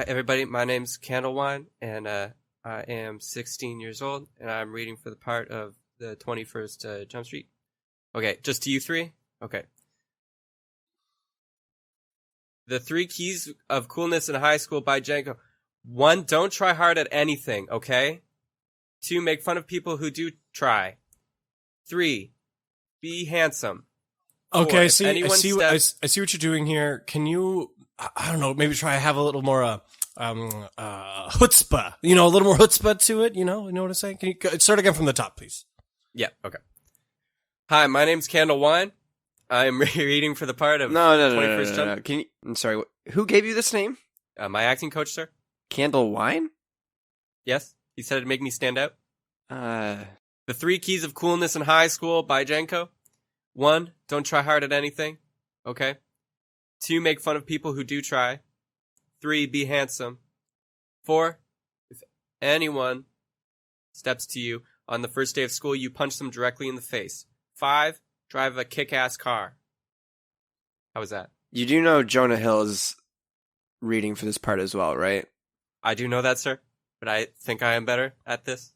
Hi, everybody. My name's Candlewine, and I am 16 years old, and I'm reading for the part of the 21st Jump Street. Okay, just to you three? Okay. The 3 Keys of Coolness in High School by Janko. 1, don't try hard at anything, okay? 2, make fun of people who do try. 3, be handsome. 4, okay, I see what you're doing here. Can you, I don't know, maybe try to have a little more chutzpah, a little more chutzpah to it, you know what I'm saying? Can you start again from the top, please? Yeah, okay. Hi, my name's Candlewine. I'm reading for the part of No. 21st Jump. Can you? I'm sorry. Who gave you this name? My acting coach, sir. Candlewine? Yes, he said it'd make me stand out. Uh, The 3 Keys of Coolness in High School by Janko. 1, don't try hard at anything. Okay. 2, make fun of people who do try. 3, be handsome. 4, if anyone steps to you on the first day of school, you punch them directly in the face. 5, drive a kick-ass car. How was that? you do know Jonah Hill is reading for this part as well, right? I do know that, sir, but I think I am better at this.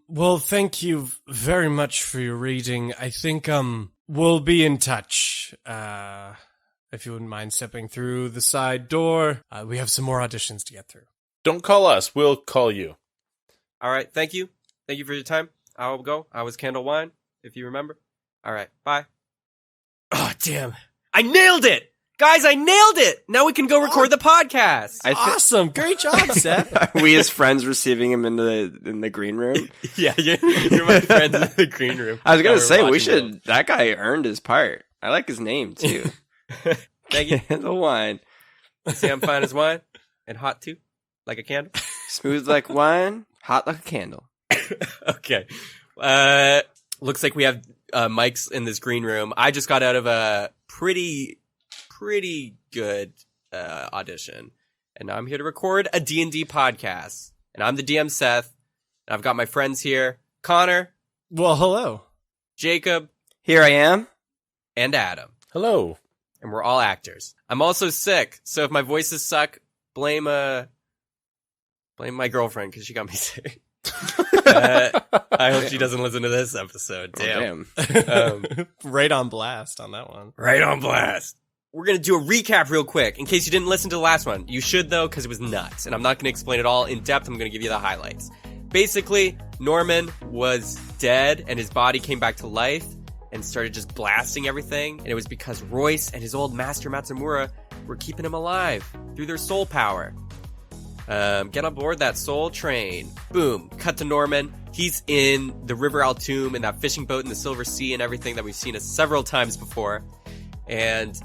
Well, thank you very much for your reading. I think, we'll be in touch. If you wouldn't mind stepping through the side door. We have some more auditions to get through. Don't call us. We'll call you. All right, thank you. Thank you for your time. I will go. I was Candlewine, if you remember. All right, bye. Oh, damn. I nailed it! Guys, I nailed it! Now we can go record the podcast! Awesome! Great job, Seth! Are we as friends receiving him in the green room? Yeah, you're my friend in the green room. I was gonna Now we're say, we watching should... them. That guy earned his part. I like his name, too. Thank you. Candlewine. See, I'm fine as wine. And hot, too. Like a candle. Smooth like wine, hot like a candle. Okay. Looks like we have mics in this green room. I just got out of a pretty good audition, and I'm here to record a D&D podcast. And I'm the DM, Seth, and I've got my friends here, Connor, Well, hello. Jacob, Here I am. and Adam. Hello. And we're all actors. I'm also sick, so if my voices suck, blame my girlfriend because she got me sick. I hope she doesn't listen to this episode. Damn. Right on blast on that one. Right on blast. We're going to do a recap real quick in case you didn't listen to the last one. You should, though, because it was nuts. And I'm not going to explain it all in depth. I'm going to give you the highlights. Basically, Norman was dead and his body came back to life and started just blasting everything. And it was because Royce and his old master Matsumura were keeping him alive through their soul power. Get on board that soul train. Boom. Cut to Norman. He's in the River Altoum in that fishing boat in the Silver Sea and everything that we've seen several times before. And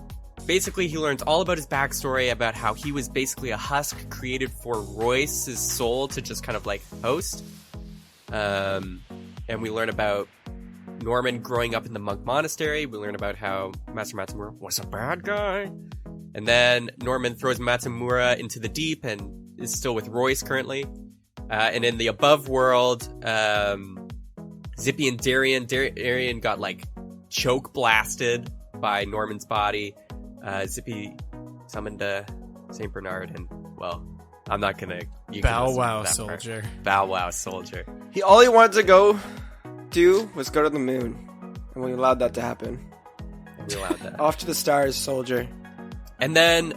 basically he learns all about his backstory, about how he was basically a husk created for Royce's soul to just kind of like host. And we learn about Norman growing up in the monk monastery. We learn about how Master Matsumura was a bad guy. And then Norman throws Matsumura into the deep and is still with Royce currently. And in the above world, Zippy and Darian got like choke blasted by Norman's body. Zippy summoned St. Bernard and, well, I'm not gonna... Bow wow, soldier. Bow wow, soldier. All he wanted to do was go to the moon. And we allowed that to happen. And we allowed that. Off to the stars, soldier. And then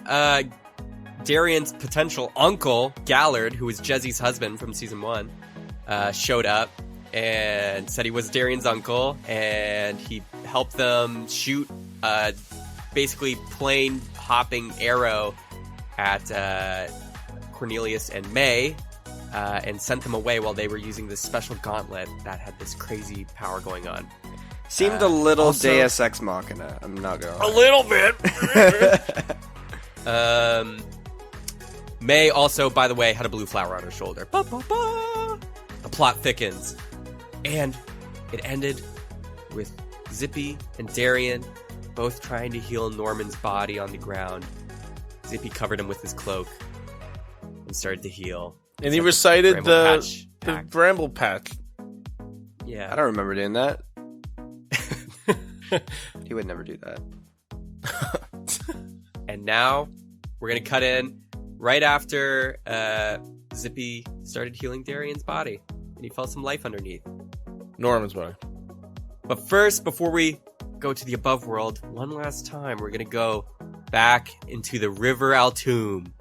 Darian's potential uncle, Gallard, who was Jezzy's husband from season 1, showed up and said he was Darian's uncle, and he helped them shoot a basically plane hopping arrow at Cornelius and May, and sent them away while they were using this special gauntlet that had this crazy power going on. Seemed a little also- Deus Ex Machina. I'm not gonna lie. A little bit. May also, by the way, had a blue flower on her shoulder. Ba, ba, ba. The plot thickens. And it ended with Zippy and Darian both trying to heal Norman's body on the ground. Zippy covered him with his cloak and started to heal. And he Said recited Bramble the Patch. Bramble Patch. Yeah. I don't remember doing that. He would never do that. And now we're going to cut in right after Zippy started healing Darian's body, and he felt some life underneath. Norman's body. But first, before we go to the above world, one last time, we're going to go back into the River Altoum,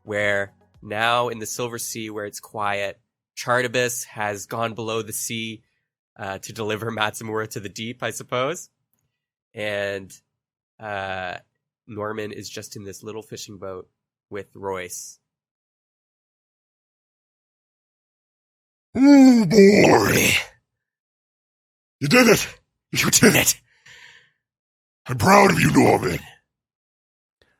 where now in the Silver Sea, where it's quiet, Chartibus has gone below the sea to deliver Matsumura to the deep, I suppose. And Norman is just in this little fishing boat with Royce. Oh boy! You did it! You did it! I'm proud of you, Norman.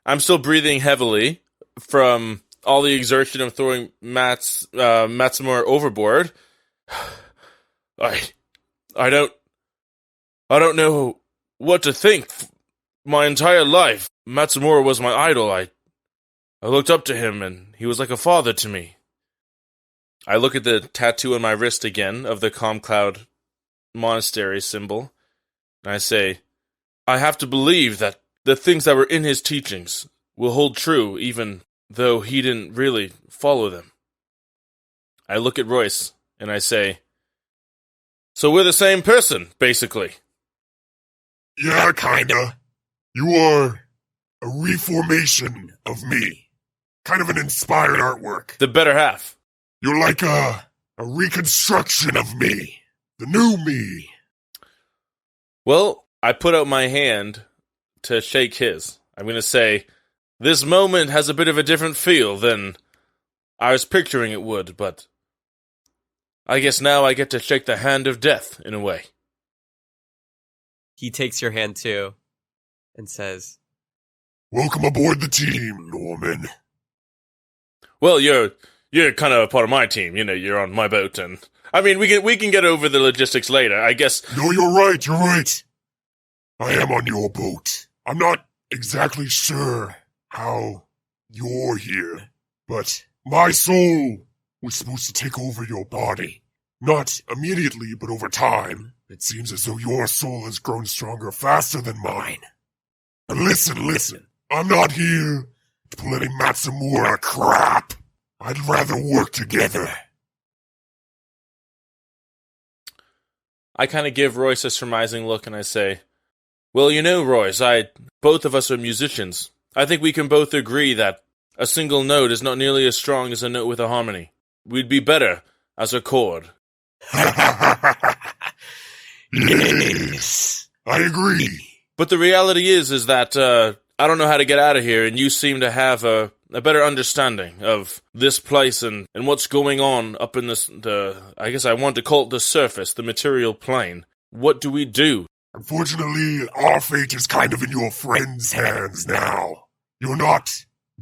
I'm still breathing heavily from all the exertion of throwing Matsumura overboard. I don't know what to think. My entire life, Matsumura was my idol. I looked up to him, and he was like a father to me. I look at the tattoo on my wrist again of the Calm Cloud Monastery symbol, and I say, I have to believe that the things that were in his teachings will hold true, even though he didn't really follow them. I look at Royce, and I say, so we're the same person, basically. Yeah, kinda. You are a reformation of me. Kind of an inspired artwork. The better half. You're like a reconstruction of me. The new me. Well, I put out my hand to shake his. I'm going to say, this moment has a bit of a different feel than I was picturing it would, but I guess now I get to shake the hand of death, in a way. He takes your hand too and says, Welcome aboard the team, Norman. Well, you're kind of a part of my team, you're on my boat, and I mean, we can get over the logistics later, I guess. No, you're right. I am on your boat. I'm not exactly sure how you're here, but my soul was supposed to take over your body. Not immediately, but over time. It seems as though your soul has grown stronger faster than mine. But listen. I'm not here to pull any Matsumura crap. I'd rather work together. I kind of give Royce a surmising look and I say, well, Royce, both of us are musicians. I think we can both agree that a single note is not nearly as strong as a note with a harmony. We'd be better as a chord. Yes, I agree. But the reality is that I don't know how to get out of here, and you seem to have a better understanding of this place and what's going on up in I guess I want to call it the surface, the material plane. What do we do? Unfortunately, our fate is kind of in your friend's hands now. You're not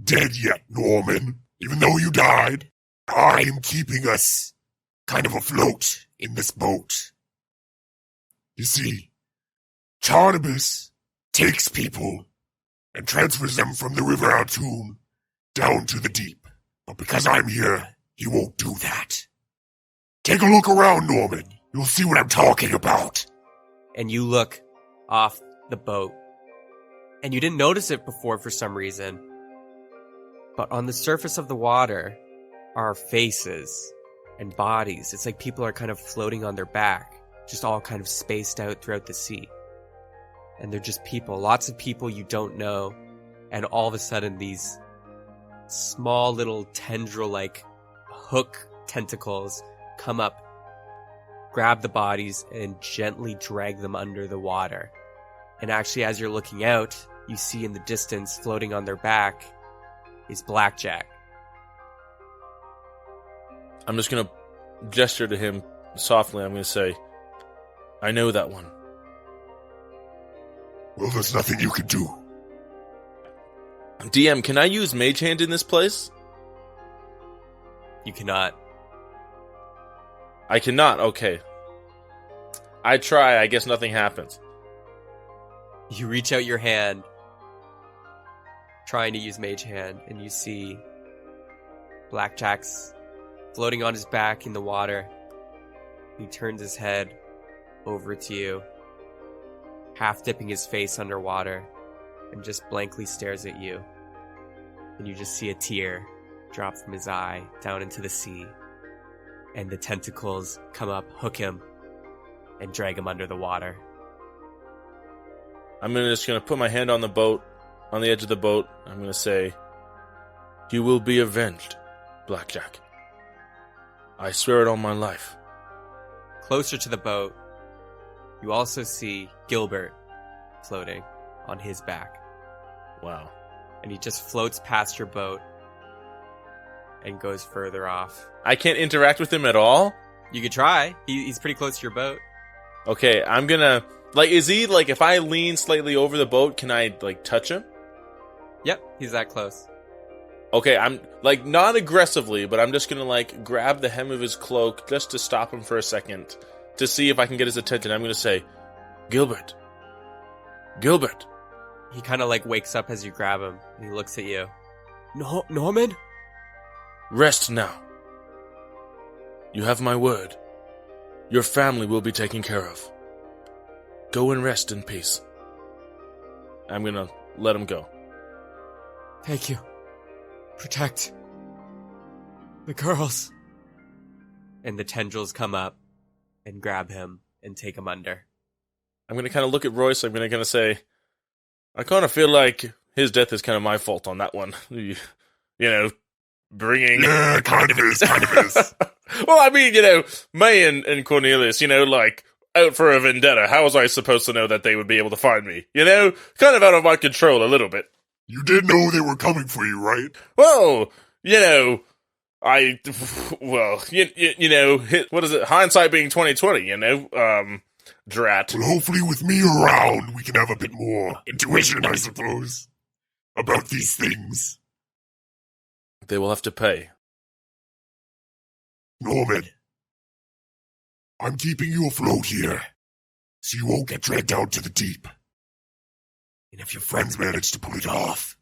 dead yet, Norman. Even though you died, I'm keeping us kind of afloat in this boat. You see, Chartibus takes people and transfers them from the River Altoum down to the deep. But because I'm here, he won't do that. Take a look around, Norman. You'll see what I'm talking about. and you look off the boat. And you didn't notice it before for some reason. But on the surface of the water are faces and bodies. It's like people are kind of floating on their back, just all kind of spaced out throughout the sea. And they're just people, lots of people you don't know. And all of a sudden these small little tendril-like hook tentacles come up, grab the bodies, and gently drag them under the water. And actually, as you're looking out, you see in the distance, floating on their back, is Blackjack. I'm just going to gesture to him softly. I'm going to say, I know that one. Well, there's nothing you can do. DM, can I use Mage Hand in this place? You cannot. I cannot, okay. I try, I guess nothing happens. You reach out your hand, trying to use Mage Hand, and you see Blackjack's floating on his back in the water. He turns his head over to you, half dipping his face underwater, and just blankly stares at you. and you just see a tear drop from his eye down into the sea. And the tentacles come up, hook him, and drag him under the water. I'm just gonna put my hand on the boat, on the edge of the boat. I'm gonna say, "You will be avenged, Blackjack. I swear it on my life." Closer to the boat, you also see Gilbert floating on his back. Wow. And he just floats past your boat and goes further off. I can't interact with him at all? You could try. He's pretty close to your boat. Okay, I'm gonna... Like, is he, like, if I lean slightly over the boat, can I, like, touch him? Yep, he's that close. Okay, I'm, like, not aggressively, but I'm just gonna, like, grab the hem of his cloak just to stop him for a second to see if I can get his attention. I'm gonna say, Gilbert. Gilbert. He kind of, like, wakes up as you grab him, and he looks at you. No, Norman? Rest now. You have my word. Your family will be taken care of. Go and rest in peace. I'm gonna let him go. Thank you. Protect the girls. And the tendrils come up and grab him and take him under. I'm gonna kind of look at Royce. I'm gonna say, I kind of feel like his death is kind of my fault on that one. You know, bringing... Yeah, kind of is. Well, I mean, you know, May and Cornelius, you know, like, out for a vendetta. How was I supposed to know that they would be able to find me? You know, kind of out of my control a little bit. You did know they were coming for you, right? Well, you know, you know, what is it? Hindsight being 20/20, you know? Drat. Well, hopefully with me around, we can have a bit more intuition, I suppose, about these things. They will have to pay. Norman, I'm keeping you afloat here, so you won't get dragged down to the deep. And if your friends manage to pull it off,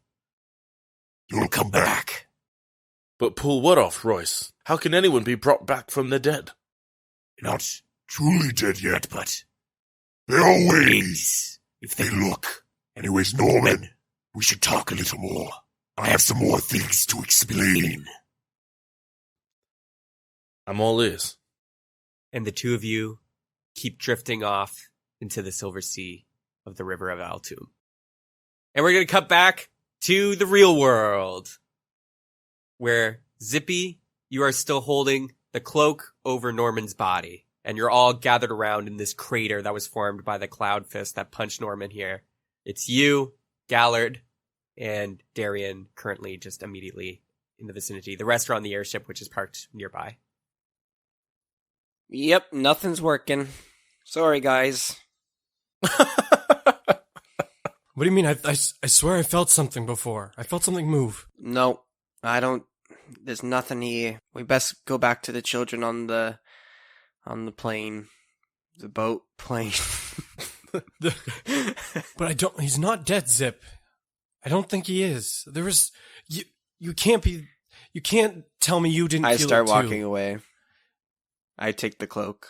you'll come back. But pull what off, Royce? How can anyone be brought back from the dead? You're not truly dead yet, but there are ways, if they look. Anyways, Norman, we should talk a little more. I have some more things to explain. I'm all ears. And the two of you keep drifting off into the silver sea of the river of Altum. And we're going to cut back to the real world, where Zippy, you are still holding the cloak over Norman's body. And you're all gathered around in this crater that was formed by the cloud fist that punched Norman here. It's you, Gallard, and Darian currently just immediately in the vicinity. The rest are on the airship, which is parked nearby. Yep, nothing's working. Sorry, guys. What do you mean? I swear I felt something before. I felt something move. No, I don't. There's nothing here. We best go back to the children on the plane. The boat plane. But I don't. He's not dead, Zip. I don't think he is. There was. You can't be. You can't tell me you didn't feel it too. I start walking away. I take the cloak.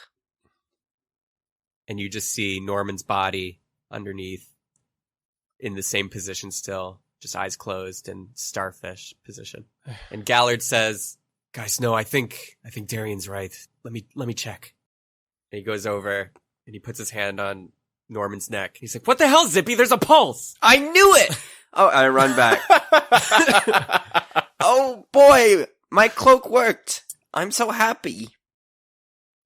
And you just see Norman's body underneath in the same position still, just eyes closed and starfish position. And Gallard says, guys, no, I think Darian's right. Let me check. And he goes over and he puts his hand on Norman's neck. He's like, what the hell, Zippy? There's a pulse. I knew it! Oh, I run back. Oh boy, my cloak worked. I'm so happy.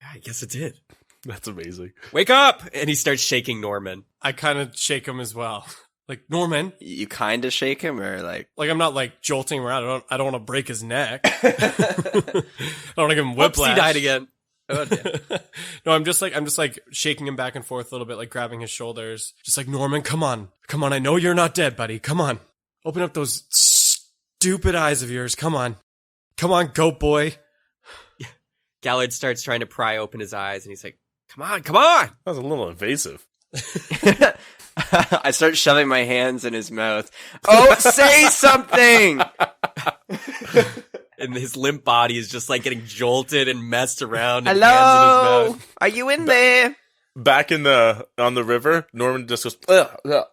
I guess it did. That's amazing. Wake up! And he starts shaking Norman. I kind of shake him as well. Like, Norman. You kind of shake him, or like... Like, I'm not, like, jolting around. I don't want to break his neck. I don't want to give him whiplash. Whoops, he died again. Oh, damn. No, I'm just like shaking him back and forth a little bit, like grabbing his shoulders. Just like, Norman, come on. Come on, I know you're not dead, buddy. Come on. Open up those stupid eyes of yours. Come on. Come on, goat boy. Gallard starts trying to pry open his eyes, and he's like, come on, come on! That was a little invasive. I start shoving my hands in his mouth. Oh, say something! And his limp body is just like getting jolted and messed around. And Hello? hands in his mouth. Are you in there? Back on the river, Norman just goes, ugh, ugh,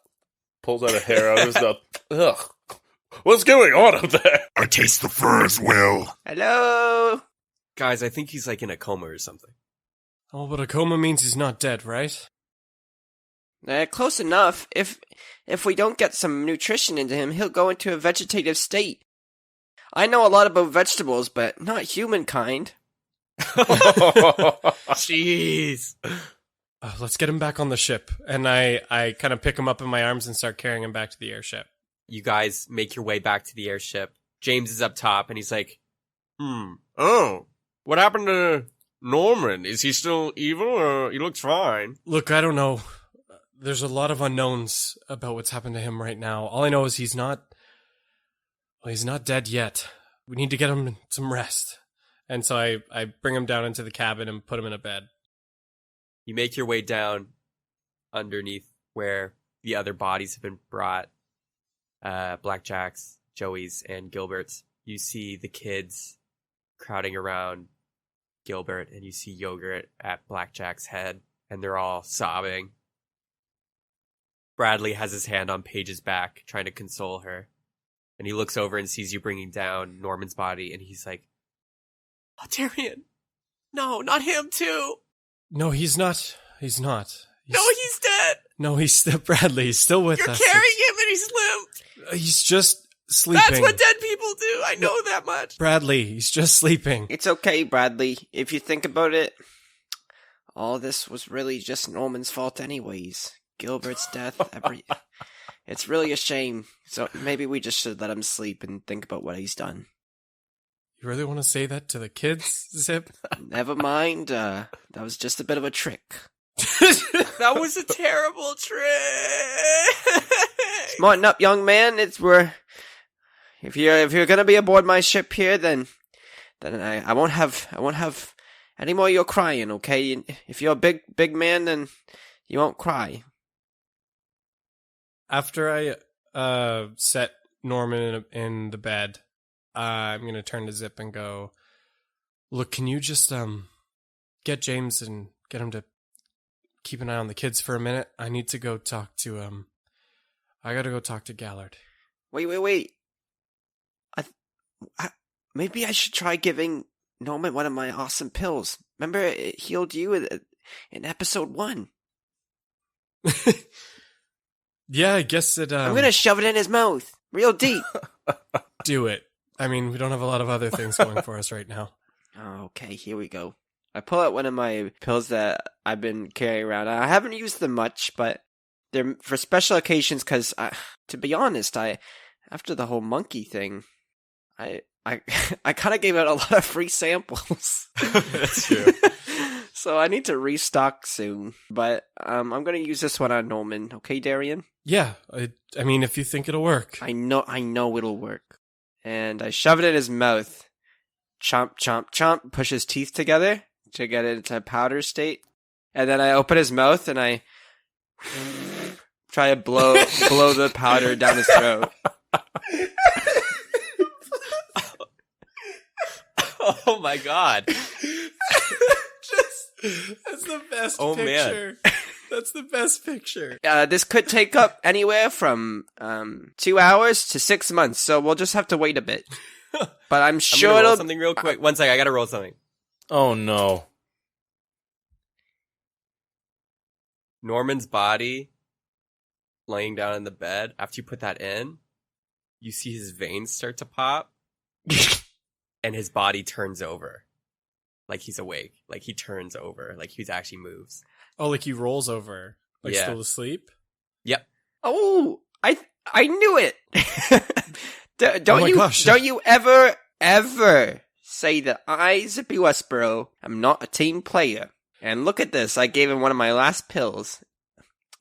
pulls out a hair out of his mouth. Ugh. What's going on up there? I taste the fur as well. Hello? Guys, I think he's like in a coma or something. Oh, but a coma means he's not dead, right? Close enough. If we don't get some nutrition into him, he'll go into a vegetative state. I know a lot about vegetables, but not humankind. Jeez. Let's get him back on the ship. And I kind of pick him up in my arms and start carrying him back to the airship. You guys make your way back to the airship. James is up top, and he's like, oh, what happened to Norman? Is he still evil? He looks fine. Look, I don't know. There's a lot of unknowns about what's happened to him right now. All I know is he's not dead yet. We need to get him some rest. And so I bring him down into the cabin and put him in a bed. You make your way down underneath where the other bodies have been brought. Blackjack's, Joey's, and Gilbert's. You see the kids crowding around Gilbert, and you see Yogurt at Blackjack's head, and they're all sobbing. Bradley has his hand on Paige's back, trying to console her. And he looks over and sees you bringing down Norman's body, and he's like, "Oh, Darian! No, not him too! No, he's not. He's not. No, he's dead! No, he's still Bradley. He's still with You're us. carrying him and he's limp! He's just sleeping. That's what dead people do! I know that much! Bradley, he's just sleeping. It's okay, Bradley. If you think about it, all this was really just Norman's fault anyways. Gilbert's death, it's really a shame. So maybe we just should let him sleep and think about what he's done. You really want to say that to the kids, Zip? Never mind, that was just a bit of a trick. That was a terrible trick! Smarten up, young man. If you're gonna be aboard my ship here, then I won't have any more of your crying, okay? If you're a big man, then you won't cry. After I set Norman in the bed, I'm going to turn to Zip and go, look, can you just get James and get him to keep an eye on the kids for a minute? I need to go talk to, I got to go talk to Gallard. Wait. Maybe I should try giving Norman one of my awesome pills. Remember, it healed you in episode 1. Yeah, I guess it, I'm gonna shove it in his mouth. Real deep. do it. I mean, we don't have a lot of other things going for us right now. Okay, here we go. I pull out one of my pills that I've been carrying around. I haven't used them much, but they're for special occasions because, to be honest, after the whole monkey thing, I kind of gave out a lot of free samples. That's true. So I need to restock soon, but I'm going to use this one on Norman. Okay, Darian? Yeah, I mean, if you think it'll work. I know it'll work. And I shove it in his mouth. Chomp, chomp, chomp. Push his teeth together to get it into a powder state. And then I open his mouth and I try to blow the powder down his throat. Oh my god. That's the best Oh, picture. man. That's the best picture. This could take up anywhere from 2 hours to 6 months, so we'll just have to wait a bit. But I'm sure I'm gonna roll it'll... something real quick. One sec, I gotta roll something. Oh no. Norman's body laying down in the bed, after you put that in, you see his veins start to pop, and his body turns over. Like he's awake. Like he turns over. Like he actually moves. Oh, like he rolls over, like Yeah. still asleep? Yep. Oh, I knew it. Oh my gosh. Don't you ever say that I, Zippy Westboro, am not a team player. And look at this. I gave him one of my last pills.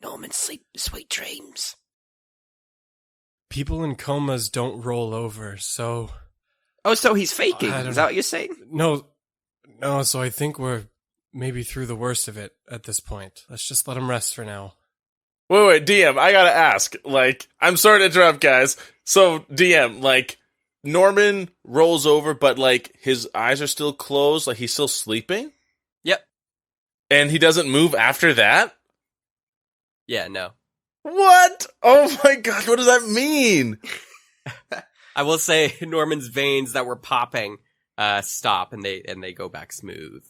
Norman, sleep sweet dreams. People in comas don't roll over, so... Oh, so he's faking. I don't Is that what you're saying? No, so I think we're maybe through the worst of it at this point. Let's just let him rest for now. Wait, DM, I gotta ask. Like, I'm sorry to interrupt, guys. So, DM, like, Norman rolls over, but, like, his eyes are still closed, like, he's still sleeping? Yep. And he doesn't move after that? Yeah, no. What? Oh my god, what does that mean? I will say Norman's veins that were popping stop and they go back smooth.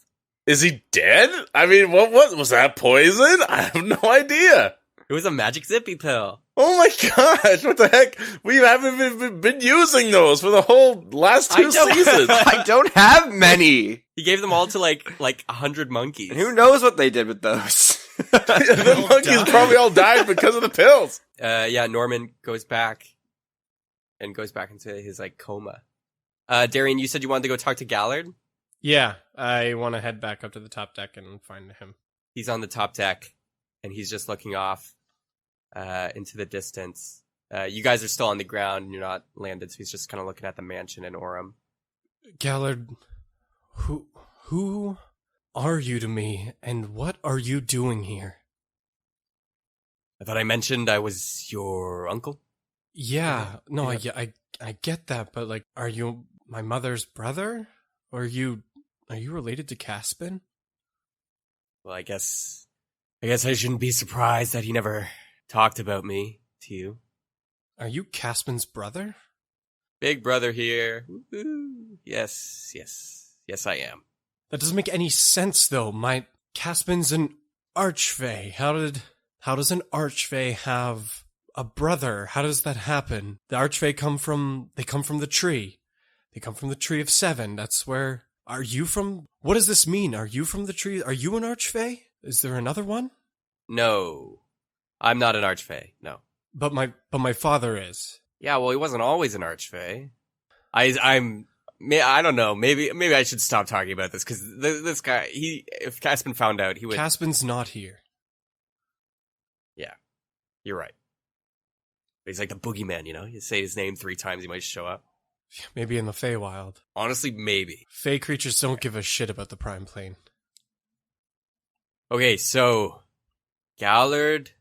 Is he dead? I mean, what was that poison? I have no idea. It was a magic Zippy pill. Oh my gosh, what the heck? We haven't been using those for the whole last 2 seasons. I don't have many. He gave them all to like 100 monkeys. And who knows what they did with those? The monkeys probably all died because of the pills. Yeah, Norman goes back into his like coma. Darian, you said you wanted to go talk to Gallard? Yeah, I want to head back up to the top deck and find him. He's on the top deck, and he's just looking off into the distance. You guys are still on the ground, and you're not landed, so he's just kind of looking at the mansion in Orem. Gallard, who are you to me, and what are you doing here? I thought I mentioned I was your uncle? Yeah, no, I get that, but like, are you my mother's brother? Or are you related to Caspin? Well, I guess I shouldn't be surprised that he never talked about me to you. Are you Caspin's brother? Big brother here. Woo-hoo. Yes, I am. That doesn't make any sense, though. Caspin's an archfey. How does an archfey have a brother? How does that happen? The archfey come from the tree. They come from the Tree of Seven. That's where... Are you from... What does this mean? Are you from the tree? Are you an archfey? Is there another one? No. I'm not an archfey, no. But my father is. Yeah, well, he wasn't always an archfey. I don't know. Maybe I should stop talking about this, because this guy, if Caspin found out, he would... Caspin's not here. Yeah, you're right. But he's like the boogeyman, you know? You say his name 3 times, he might show up. Maybe in the Feywild. Honestly, maybe. Fey creatures don't give a shit about the Prime Plane. Okay, so Gallard,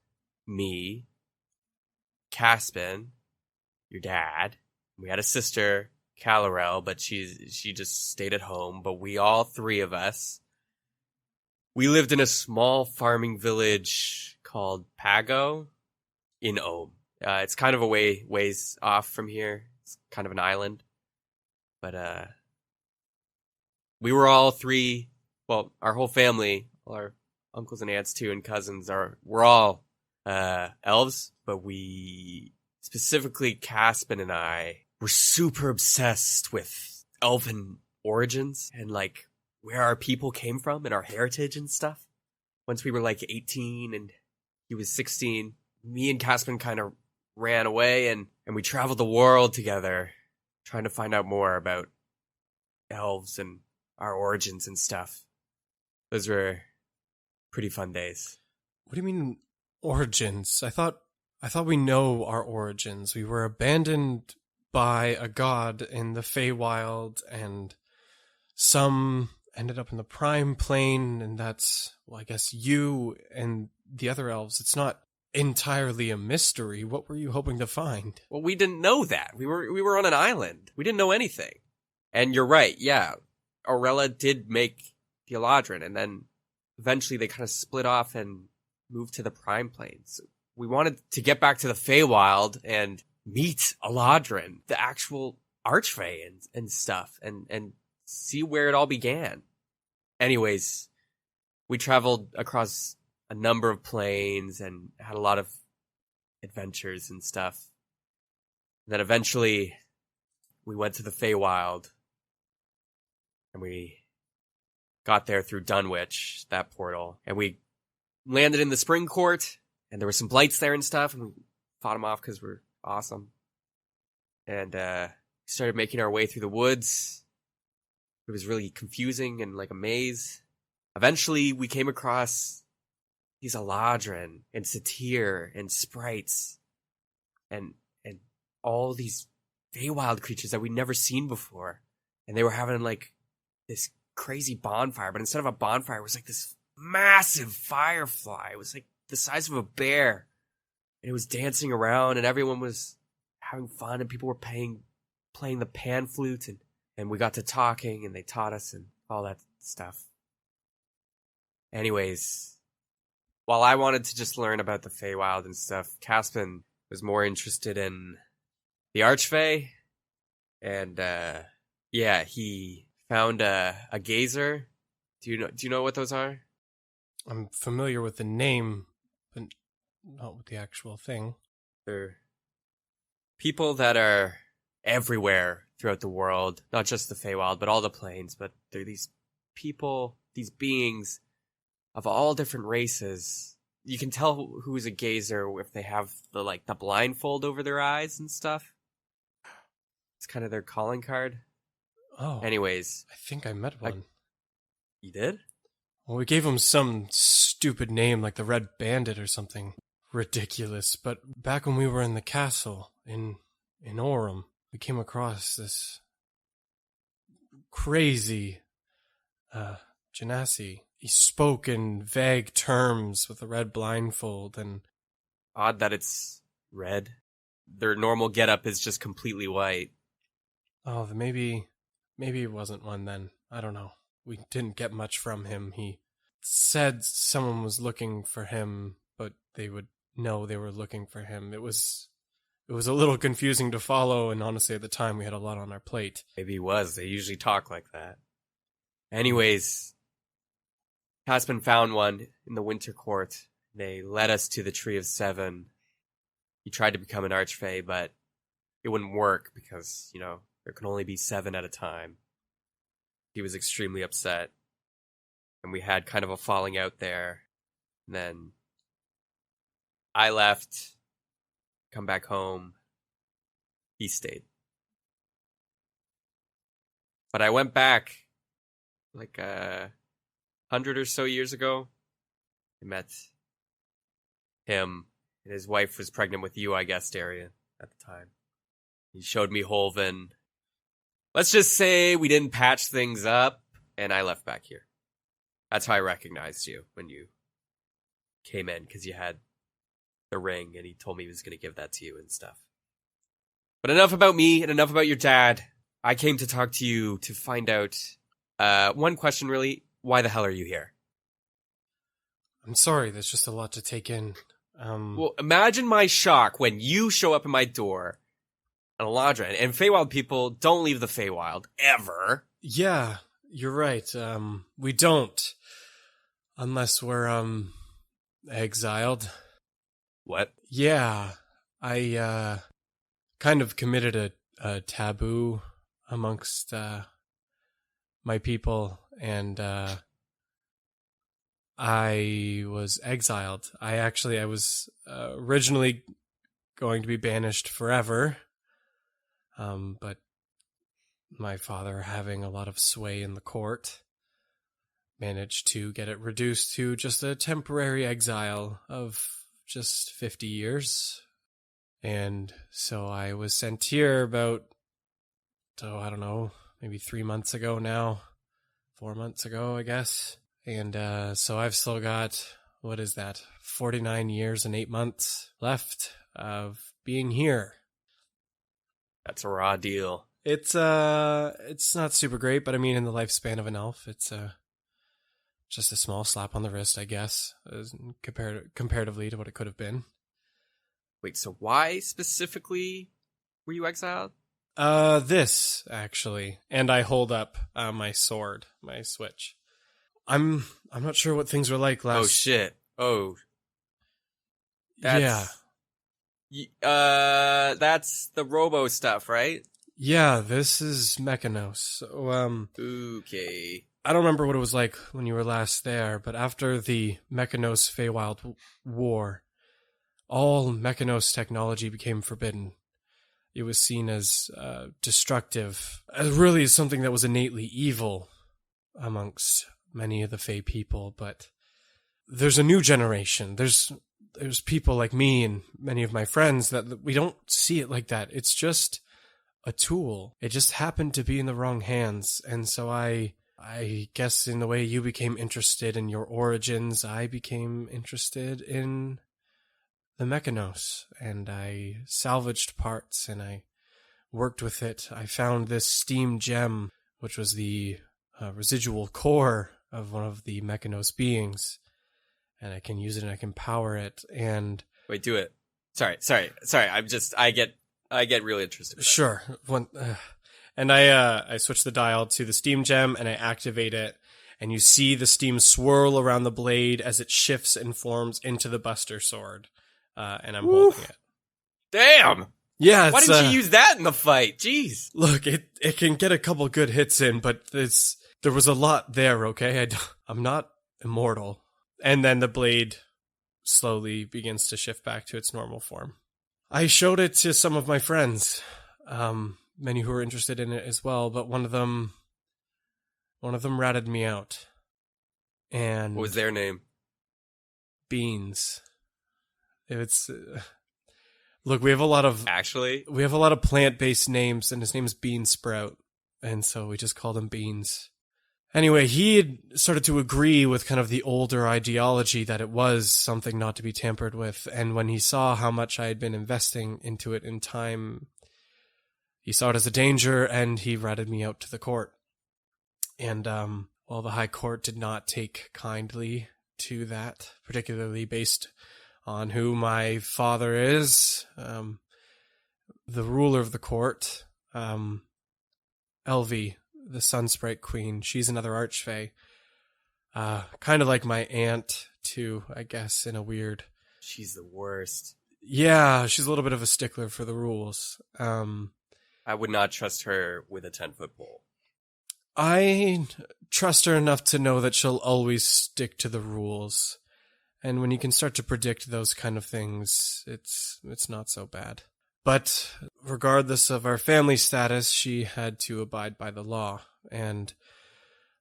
me, Caspin, your dad. We had a sister, Calorel, but she just stayed at home. But we all 3 of us, we lived in a small farming village called Pago in Ohm. It's kind of a ways off from here. It's kind of an island. But we were all 3, well, our whole family, all our uncles and aunts too and cousins we're all elves, but we, specifically Caspin and I, were super obsessed with elven origins and like where our people came from and our heritage and stuff. Once we were like 18 and he was 16, me and Caspin kind of ran away and we traveled the world together trying to find out more about elves and our origins and stuff. Those were pretty fun days. What do you mean origins? I thought we know our origins. We were abandoned by a god in the Feywild, and some ended up in the Prime Plane, and that's, well, I guess you and the other elves. It's not entirely a mystery. What were you hoping to find? Well, we didn't know that. We were on an island. We didn't know anything. And you're right, yeah. Aurella did make the Eladrin, and then eventually they kind of split off and moved to the Prime Plains. We wanted to get back to the Feywild and meet Eladrin, the actual Archfey and stuff, and see where it all began. Anyways, we traveled across a number of planes and had a lot of adventures and stuff. And then eventually we went to the Feywild, and we got there through Dunwich, that portal, and we landed in the Spring Court, and there were some blights there and stuff, and we fought them off because we're awesome. And started making our way through the woods. It was really confusing and like a maze. Eventually, we came across these Eladrin and Satyr and sprites and all these Feywild creatures that we'd never seen before. And they were having like this crazy bonfire, but instead of a bonfire, it was like this massive firefly. It was like the size of a bear. And it was dancing around, and everyone was having fun, and people were playing the pan flute, and we got to talking, and they taught us and all that stuff. Anyways, while I wanted to just learn about the Feywild and stuff, Caspin was more interested in the Archfey And yeah, he found a gazer. Do you know what those are? I'm familiar with the name, but not with the actual thing. They're people that are everywhere throughout the world, not just the Feywild, but all the planes. But they're these people, these beings of all different races. You can tell who's a gazer if they have the blindfold over their eyes and stuff. It's kind of their calling card. Oh. Anyways, I think I met one. You did? Well, we gave him some stupid name like the Red Bandit or something ridiculous. But back when we were in the castle in Orem, we came across this crazy Genasi. He spoke in vague terms with a red blindfold, and odd that it's red. Their normal getup is just completely white. oh, maybe it wasn't one then. I don't know. We didn't get much from him. He said someone was looking for him, but they would know they were looking for him. It was a little confusing to follow, and honestly at the time we had a lot on our plate. Maybe he was. They usually talk like that. Anyways, Caspin found one in the Winter Court. They led us to the Tree of Seven. He tried to become an Archfey, but it wouldn't work because, there can only be 7 at a time. He was extremely upset. And we had kind of a falling out there. And then I left, come back home. He stayed. But I went back like 100 or so years ago. I met him, and his wife was pregnant with you, I guess, Darian, at the time. He showed me Holven. Let's just say we didn't patch things up, and I left back here. That's how I recognized you when you came in, because you had the ring, and he told me he was going to give that to you and stuff. But enough about me, and enough about your dad. I came to talk to you to find out one question, really. Why the hell are you here? I'm sorry, there's just a lot to take in. Well, imagine my shock when you show up at my door on Eladrin, and Feywild people don't leave the Feywild, ever. Yeah, you're right. We don't. Unless we're, exiled. What? Yeah, I, kind of committed a taboo amongst, my people, and, I was exiled. I was originally going to be banished forever, but my father, having a lot of sway in the court, managed to get it reduced to just a temporary exile of just 50 years. And so I was sent here about, I don't know, maybe 3 months ago now, 4 months ago, I guess. And so I've still got, 49 years and 8 months left of being here. That's a raw deal. It's not super great, but I mean, in the lifespan of an elf, it's just a small slap on the wrist, I guess, comparatively to what it could have been. Wait, so why specifically were you exiled? This, actually. And I hold up my sword, my switch. I'm not sure what things were like last... Oh, shit. Oh. Yeah. That's the robo stuff, right? Yeah, this is Mechanos. So, okay. I don't remember what it was like when you were last there, but after the Mechanos Feywild War, all Mechanos technology became forbidden. It was seen as destructive, as really something that was innately evil amongst many of the Fey people. But there's a new generation. There's people like me and many of my friends that we don't see it like that. It's just a tool. It just happened to be in the wrong hands. And so I guess in the way you became interested in your origins, I became interested in the Mechanos, and I salvaged parts and I worked with it. I found this steam gem, which was the residual core of one of the Mechanos beings, and I can use it and I can power it. And wait, do it. Sorry. I get really interested. Sure. And I switch the dial to the steam gem and I activate it. And you see the steam swirl around the blade as it shifts and forms into the Buster Sword. And I'm holding it. Damn! Yeah, Why didn't you use that in the fight? Jeez. Look, it can get a couple good hits in, but there was a lot there, okay? I'm not immortal. And then the blade slowly begins to shift back to its normal form. I showed it to some of my friends, many who were interested in it as well, but one of them ratted me out. And What was their name? Beans. It's look, we have a lot of plant-based names, and his name's Bean Sprout, and so we just called him Beans. Anyway, he had started to agree with kind of the older ideology that it was something not to be tampered with, and when he saw how much I had been investing into it in time, he saw it as a danger, and he ratted me out to the court. And while the High Court did not take kindly to that, particularly based on who my father is, the ruler of the court, Elvie, the Sunsprite Queen, she's another archfey. Kind of like my aunt, too, I guess, in a weird... She's the worst. Yeah, she's a little bit of a stickler for the rules. I would not trust her with a 10-foot pole. I trust her enough to know that she'll always stick to the rules. And when you can start to predict those kind of things, it's not so bad. But regardless of our family status, she had to abide by the law. And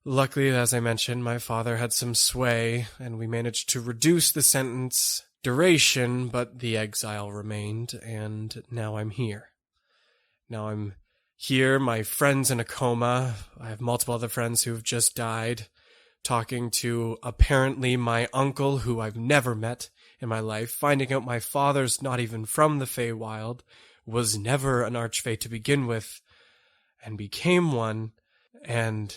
luckily, as I mentioned, my father had some sway, and we managed to reduce the sentence duration, but the exile remained, and now I'm here. Now I'm here, my friend's in a coma. I have multiple other friends who've just died. Talking to apparently my uncle, who I've never met in my life, finding out my father's not even from the Feywild, was never an archfey to begin with, and became one, and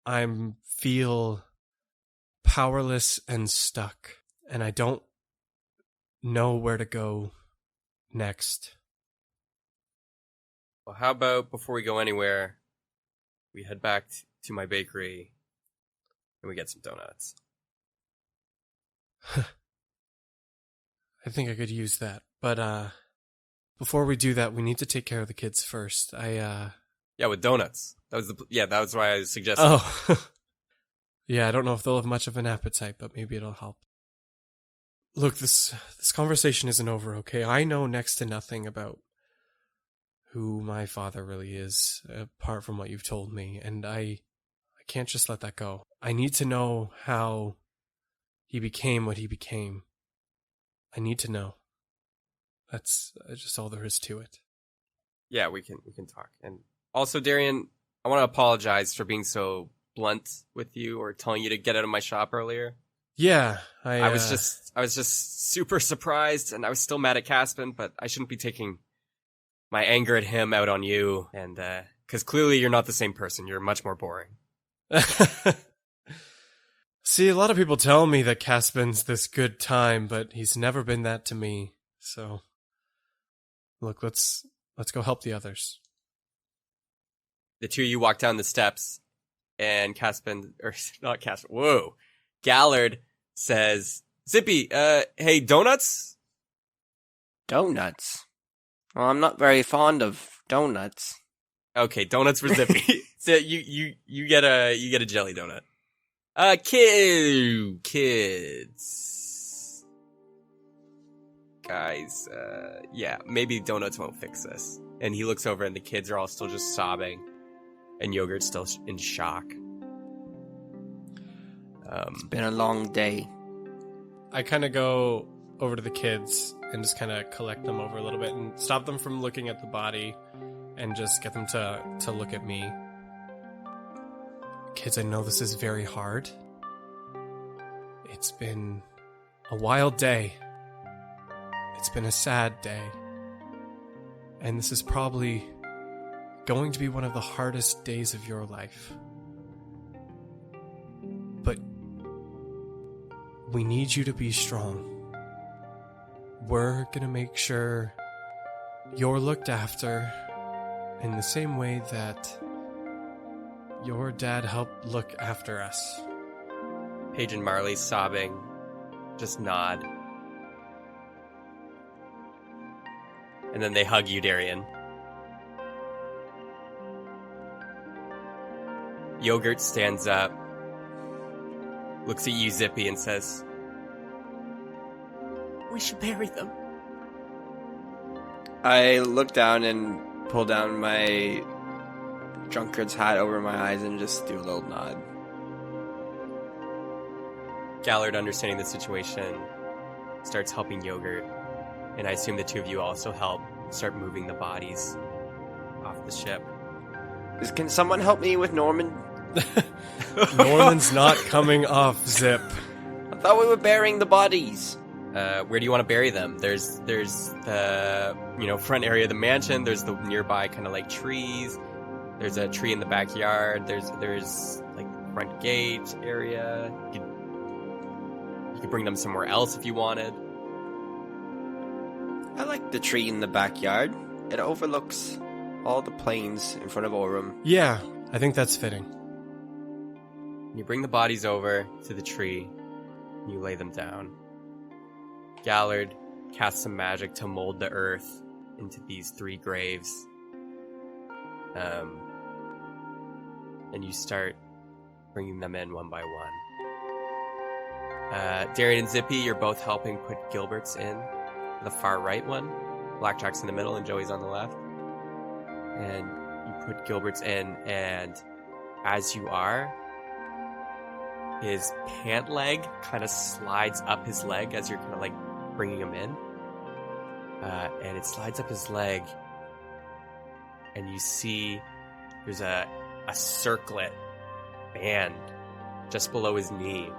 I feel powerless and stuck, and I don't know where to go next. Well, how about before we go anywhere, we head back to my bakery and we get some donuts. I think I could use that. But before we do that, we need to take care of the kids first. Yeah, with donuts. That was why I suggested. Oh. Yeah, I don't know if they'll have much of an appetite, but maybe it'll help. Look, this conversation isn't over, okay? I know next to nothing about who my father really is, apart from what you've told me, and I can't just let that go. I need to know how he became what he became. I need to know. That's just all there is to it. Yeah, we can talk. And also, Darian, I want to apologize for being so blunt with you or telling you to get out of my shop earlier. Yeah, I was just super surprised, and I was still mad at Caspin, but I shouldn't be taking my anger at him out on you, and because clearly you're not the same person. You're much more boring. See, a lot of people tell me that Caspin's this good time, but he's never been that to me. So, look, let's go help the others. The two of you walk down the steps, and Gallard says, Zippy, hey, donuts? Donuts? Well, I'm not very fond of donuts. Okay, donuts for Zippy. So you get a jelly donut. Kids. Guys, yeah, maybe donuts won't fix this. And he looks over and the kids are all still just sobbing. And Yogurt's still in shock. It's been a long day. I kind of go over to the kids and just kind of collect them over a little bit and stop them from looking at the body and just get them to look at me. Kids, I know this is very hard. It's been a wild day. It's been a sad day. And this is probably going to be one of the hardest days of your life. But we need you to be strong. We're gonna make sure you're looked after, in the same way that your dad helped look after us. Paige and Marley, sobbing, just nod. And then they hug you, Darian. Yogurt stands up, looks at you, Zippy, and says, "We should bury them." I look down and pull down my drunkard's hat over my eyes and just do a little nod. Gallard, understanding the situation, starts helping Yogurt, and I assume the two of you also help start moving the bodies off the ship. Can someone help me with Norman? Norman's not coming off, Zip. I thought we were burying the bodies. Where do you want to bury them? There's the front area of the mansion. There's the nearby kind of like trees. There's a tree in the backyard. There's like the front gate area. You could bring them somewhere else if you wanted. I like the tree in the backyard. It overlooks all the plains in front of Orem. Yeah, I think that's fitting. You bring the bodies over to the tree. And you lay them down. Gallard casts some magic to mold the earth into these 3 graves. And you start bringing them in one by one. Darian and Zippy, you're both helping put Gilbert's in the far right one. Blackjack's in the middle and Joey's on the left. And you put Gilbert's in, and as you are, his pant leg kind of slides up his leg as you're kind of like bringing him in. And it slides up his leg, and you see there's a circlet band just below his knee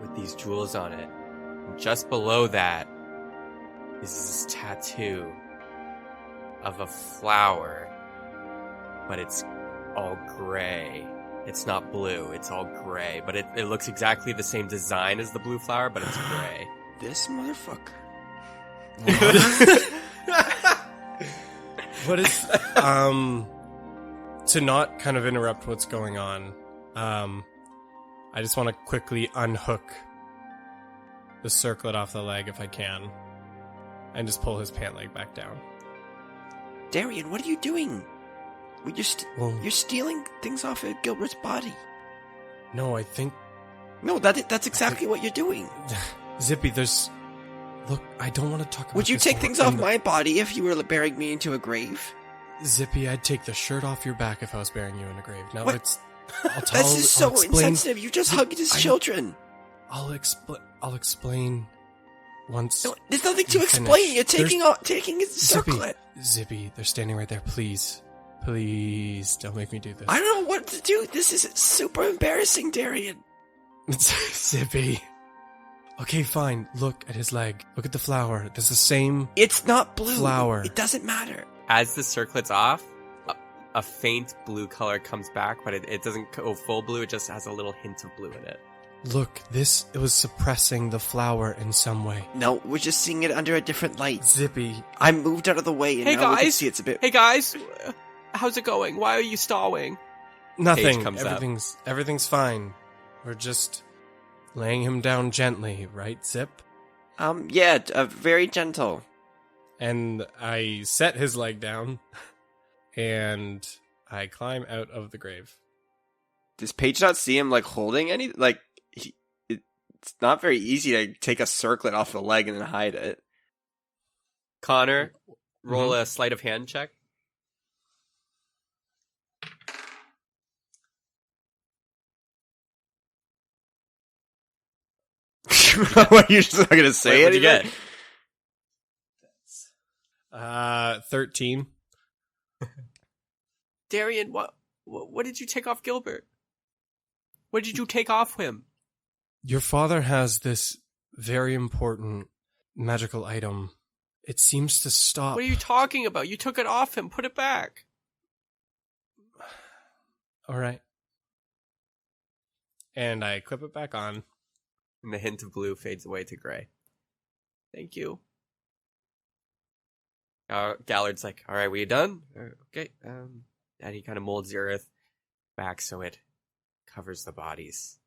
with these jewels on it. And just below that is this tattoo of a flower, but it's all gray. It's not blue, it's all gray, but it looks exactly the same design as the blue flower, but it's gray. This motherfucker. What is to not kind of interrupt what's going on, I just want to quickly unhook the circlet off the leg if I can, and just pull his pant leg back down. Darian, what are you doing? Well, You're stealing things off of Gilbert's body. no, I think No, that's exactly what you're doing. Zippy, look, I don't want to talk about Would you this take in things the- off my body if you were burying me into a grave? Zippy, I'd take the shirt off your back if I was burying you in a grave. Now What? This is so insensitive. You just hugged his children. I'll explain once. No, there's nothing to you explain. finish. You're taking his Zippy, circlet. Zippy, they're standing right there. Please, don't make me do this. I don't know what to do. This is super embarrassing, Darian. Zippy. Okay, fine. Look at his leg. Look at the flower. There's the same. It's not blue. Flower. It doesn't matter. As the circlet's off, a faint blue color comes back, but it doesn't go full blue, it just has a little hint of blue in it. Look, it was suppressing the flower in some way. No, we're just seeing it under a different light. Zippy. I moved out of the way, and Hey, now we can guys. see it's a bit. Hey guys, how's it going? Why are you stalling? Nothing. Paige comes up. Everything's fine. We're just laying him down gently, right, Zip? Yeah, very gentle. And I set his leg down, and I climb out of the grave. Does Paige not see him holding any? It's not very easy to take a circlet off the leg and then hide it. Connor, roll a sleight of hand check. What, you're just not gonna say What'd you anything? get? 13. Darian, what did you take off Gilbert? What did you take off him? Your father has this very important magical item. It seems to stop. What are you talking about? You took it off him. Put it back. All right. And I clip it back on. And the hint of blue fades away to gray. Thank you. Gallard's like, all right, we done? Okay. And he kind of molds the earth back so it covers the bodies.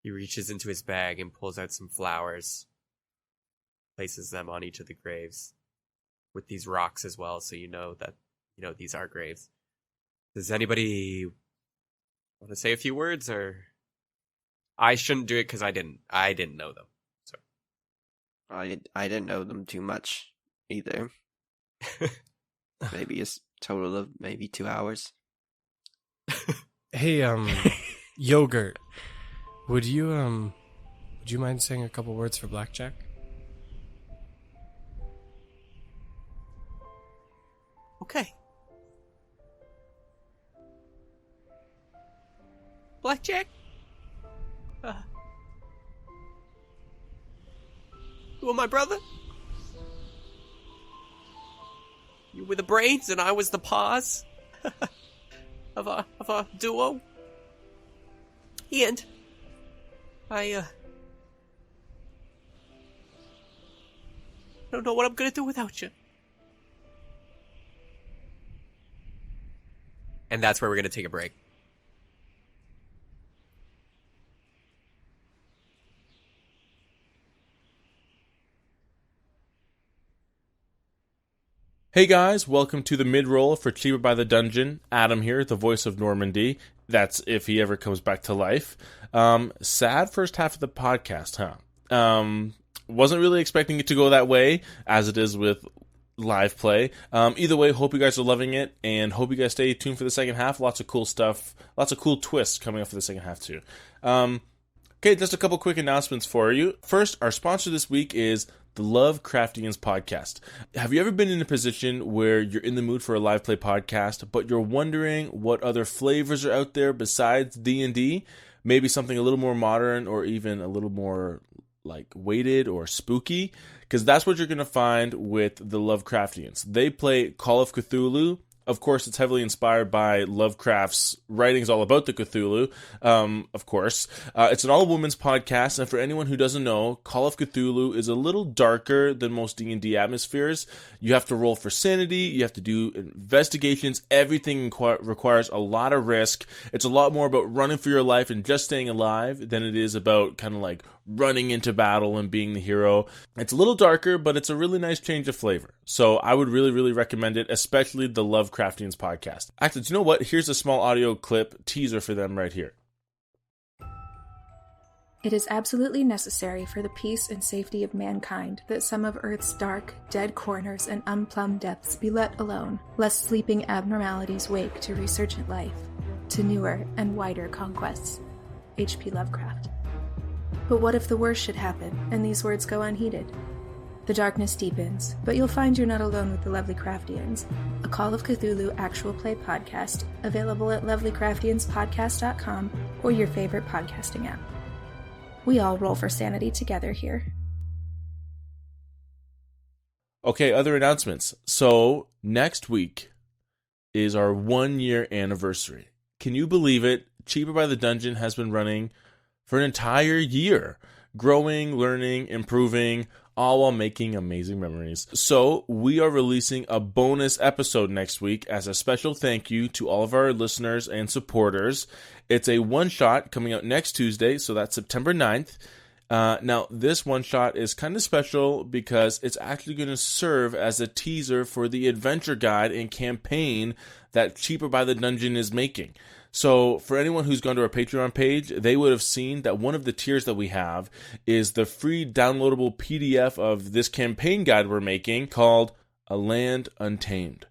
He reaches into his bag and pulls out some flowers, places them on each of the graves with these rocks as well, so you know that, these are graves. Does anybody want to say a few words, or I shouldn't do it because I didn't know them. So I didn't know them too much either. Maybe a total of maybe 2 hours. Hey, Yogurt, would you mind saying a couple words for Blackjack? Okay. Blackjack? You were my brother? You were the brains and I was the paws of our duo. And I don't know what I'm gonna do without you. And that's where we're gonna take a break. Hey guys, welcome to the mid-roll for Cheaper by the Dungeon. Adam here, the voice of Normandy. That's if he ever comes back to life. Sad first half of the podcast, huh? Wasn't really expecting it to go that way, as it is with live play. Either way, hope you guys are loving it, and hope you guys stay tuned for the second half. Lots of cool stuff, lots of cool twists coming up for the second half too. Okay, just a couple quick announcements for you. First, our sponsor this week is the Lovecraftians podcast. Have you ever been in a position where you're in the mood for a live play podcast, but you're wondering what other flavors are out there besides D&D? Maybe something a little more modern or even a little more like weighted or spooky? Because that's what you're going to find with the Lovecraftians. They play Call of Cthulhu. Of course, it's heavily inspired by Lovecraft's writings all about the Cthulhu, of course. It's an all-women's podcast, and for anyone who doesn't know, Call of Cthulhu is a little darker than most D&D atmospheres. You have to roll for sanity, you have to do investigations, everything requires a lot of risk. It's a lot more about running for your life and just staying alive than it is about kind of like running into battle and being the hero. It's a little darker, but it's a really nice change of flavor. So I would really, really recommend it, especially the Lovecraftians podcast. Actually, do you know what? Here's a small audio clip teaser for them right here. It is absolutely necessary for the peace and safety of mankind that some of Earth's dark, dead corners and unplumbed depths be let alone, lest sleeping abnormalities wake to resurgent life, to newer and wider conquests. H.P. Lovecraft. But what if the worst should happen, and these words go unheeded? The darkness deepens, but you'll find you're not alone with the Lovely Craftians, a Call of Cthulhu actual play podcast, available at lovelycraftianspodcast.com or your favorite podcasting app. We all roll for sanity together here. Okay, other announcements. So, next week is our 1-year anniversary. Can you believe it? Cheaper by the Dungeon has been running for an entire year, growing, learning, improving, all while making amazing memories. So we are releasing a bonus episode next week as a special thank you to all of our listeners and supporters. It's a one-shot coming out next Tuesday, so that's September 9th. Now, this one-shot is kind of special because it's actually going to serve as a teaser for the adventure guide and campaign that Cheaper by the Dungeon is making. So for anyone who's gone to our Patreon page, they would have seen that one of the tiers that we have is the free downloadable PDF of this campaign guide we're making called A Land Untamed.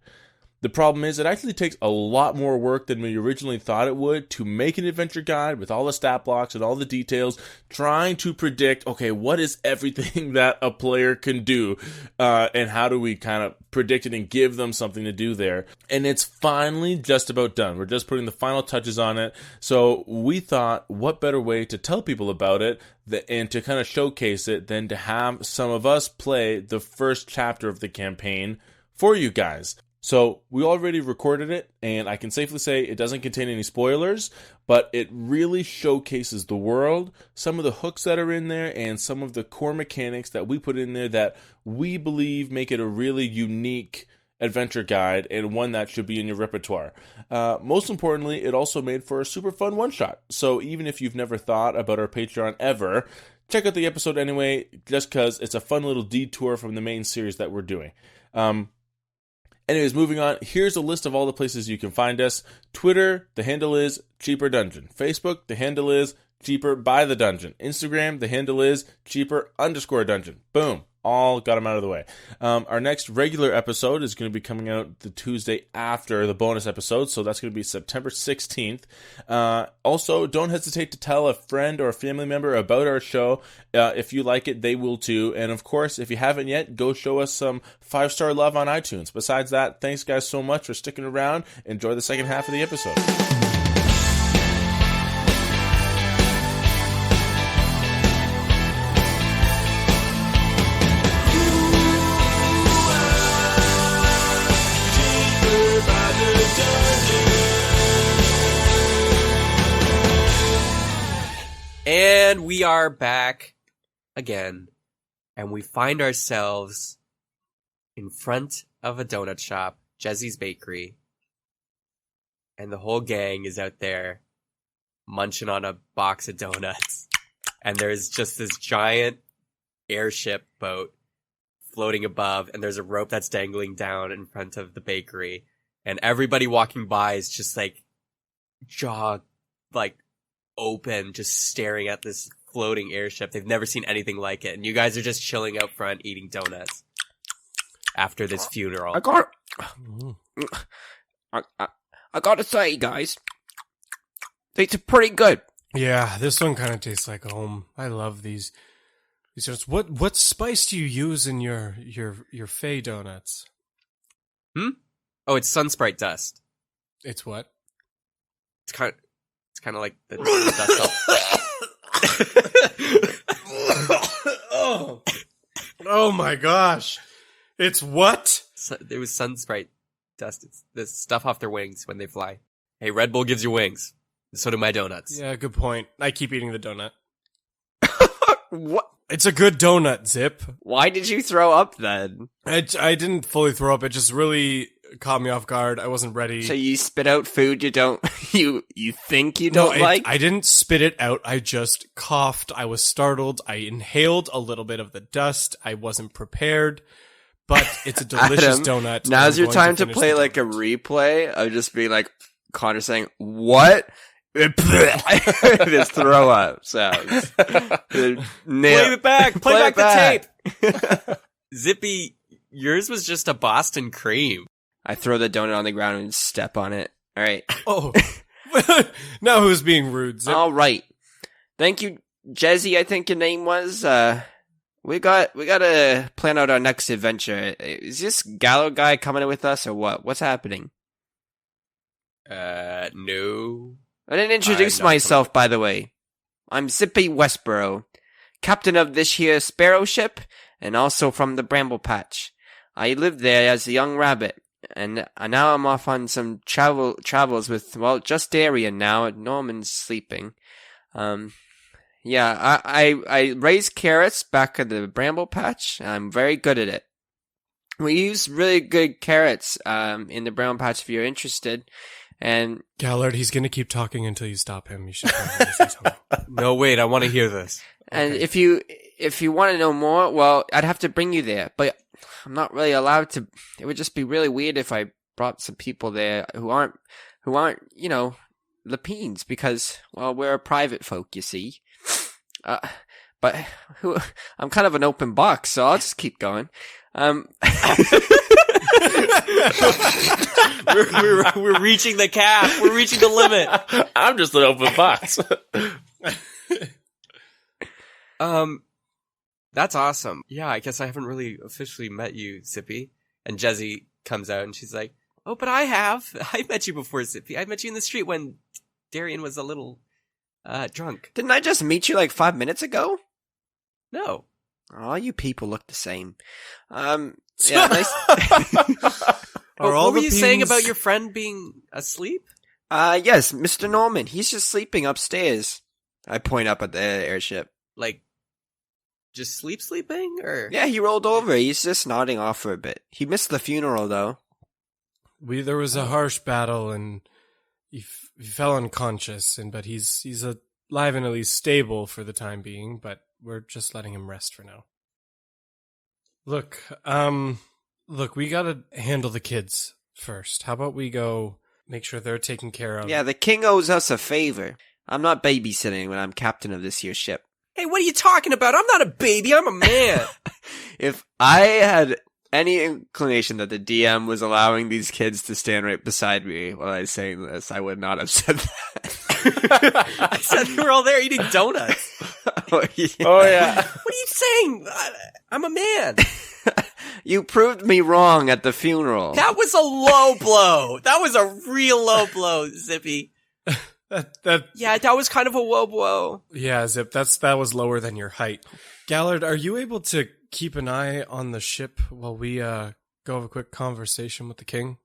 The problem is it actually takes a lot more work than we originally thought it would to make an adventure guide with all the stat blocks and all the details, trying to predict, okay, what is everything that a player can do, and how do we kind of predict it and give them something to do there. And it's finally just about done. We're just putting the final touches on it. So we thought, what better way to tell people about it and to kind of showcase it than to have some of us play the first chapter of the campaign for you guys. So we already recorded it, and I can safely say it doesn't contain any spoilers, but it really showcases the world, some of the hooks that are in there, and some of the core mechanics that we put in there that we believe make it a really unique adventure guide and one that should be in your repertoire. Most importantly, it also made for a super fun one-shot. So even if you've never thought about our Patreon ever, check out the episode anyway, just because it's a fun little detour from the main series that we're doing. Anyways, moving on, here's a list of all the places you can find us. Twitter, the handle is Cheaper Dungeon. Facebook, the handle is Cheaper by the Dungeon. Instagram, the handle is Cheaper_Dungeon. Boom. All got them out of the way. Our next regular episode is going to be coming out the Tuesday after the bonus episode, so that's going to be September 16th. Also, don't hesitate to tell a friend or a family member about our show. If you like it, they will too. And of course, if you haven't yet, go show us some 5-star love on iTunes. Besides that, thanks guys so much for sticking around. Enjoy the second half of the episode. And we are back again, and we find ourselves in front of a donut shop, Jezzy's Bakery, and the whole gang is out there munching on a box of donuts, and there's just this giant airship boat floating above, and there's a rope that's dangling down in front of the bakery, and everybody walking by is just like jaw open, just staring at this floating airship. They've never seen anything like it, and you guys are just chilling out front eating donuts after this funeral. I gotta say, guys, these are pretty good. Yeah, this one kind of tastes like home. I love these donuts. What spice do you use in your Fey donuts? Oh, it's Sunsprite dust. It's what? It's kind of like the dust off. Oh my gosh. It's what? It was Sunsprite dust. It's the stuff off their wings when they fly. Hey, Red Bull gives you wings. So do my donuts. Yeah, good point. I keep eating the donut. What? It's a good donut, Zip. Why did you throw up then? I didn't fully throw up. It just really caught me off guard. I wasn't ready. So you spit out food you don't, you think you don't like? I didn't spit it out. I just coughed. I was startled. I inhaled a little bit of the dust. I wasn't prepared, but it's a delicious donut. Now's your time to play like a replay of just being like Connor saying, "What?" This throw up sounds. Play it back. Play back the tape. Zippy, yours was just a Boston cream. I throw the donut on the ground and step on it. All right. Oh, now who's being rude? Zip? All right. Thank you, Jezzy. I think your name was. We gotta plan out our next adventure. Is this Gallo guy coming with us or what? What's happening? No. I didn't introduce myself, by the way. I'm Zippy Westboro, captain of this here sparrow ship, and also from the Bramble Patch. I lived there as a young rabbit, and now I'm off on some travels with, well, just Darian now. Norman's sleeping. Yeah, I raise carrots back at the Bramble Patch. I'm very good at it. We use really good carrots in the Bramble Patch if you're interested. And Gallard, he's gonna keep talking until you stop him. You should probably say something. No, wait, I want to hear this. And if you want to know more, well, I'd have to bring you there, but I'm not really allowed to. It would just be really weird if I brought some people there who aren't, you know, Lapines, because, well, we're private folk, you see. But I'm kind of an open box, so I'll just keep going. We're reaching the cap. We're reaching the limit. I'm just an open box. That's awesome. Yeah, I guess I haven't really officially met you, Zippy. And Jezzy comes out and she's like, "Oh, but I have. I met you before, Zippy. I met you in the street when Darian was a little drunk." Didn't I just meet you like 5 minutes ago? No. Oh, you people look the same. Yeah, nice. What were you saying about your friend being asleep? Yes, Mr. Norman. He's just sleeping upstairs. I point up at the airship. Like, just sleeping, or? Yeah, he rolled over. He's just nodding off for a bit. He missed the funeral, though. There was a harsh battle, and he fell unconscious, but he's alive and at least stable for the time being, but we're just letting him rest for now. Look, we gotta handle the kids first. How about we go make sure they're taken care of? Yeah, the king owes us a favor. I'm not babysitting when I'm captain of this here ship. Hey, what are you talking about? I'm not a baby, I'm a man. If I had any inclination that the DM was allowing these kids to stand right beside me while I was saying this, I would not have said that. I said they were all there eating donuts. Oh, yeah. Oh, yeah. What are you saying? I'm a man. You proved me wrong at the funeral. That was a low blow. That was a real low blow, Zippy. Yeah, that was kind of a low blow. Yeah, Zip, that was lower than your height. Gallard, are you able to keep an eye on the ship while we go have a quick conversation with the king?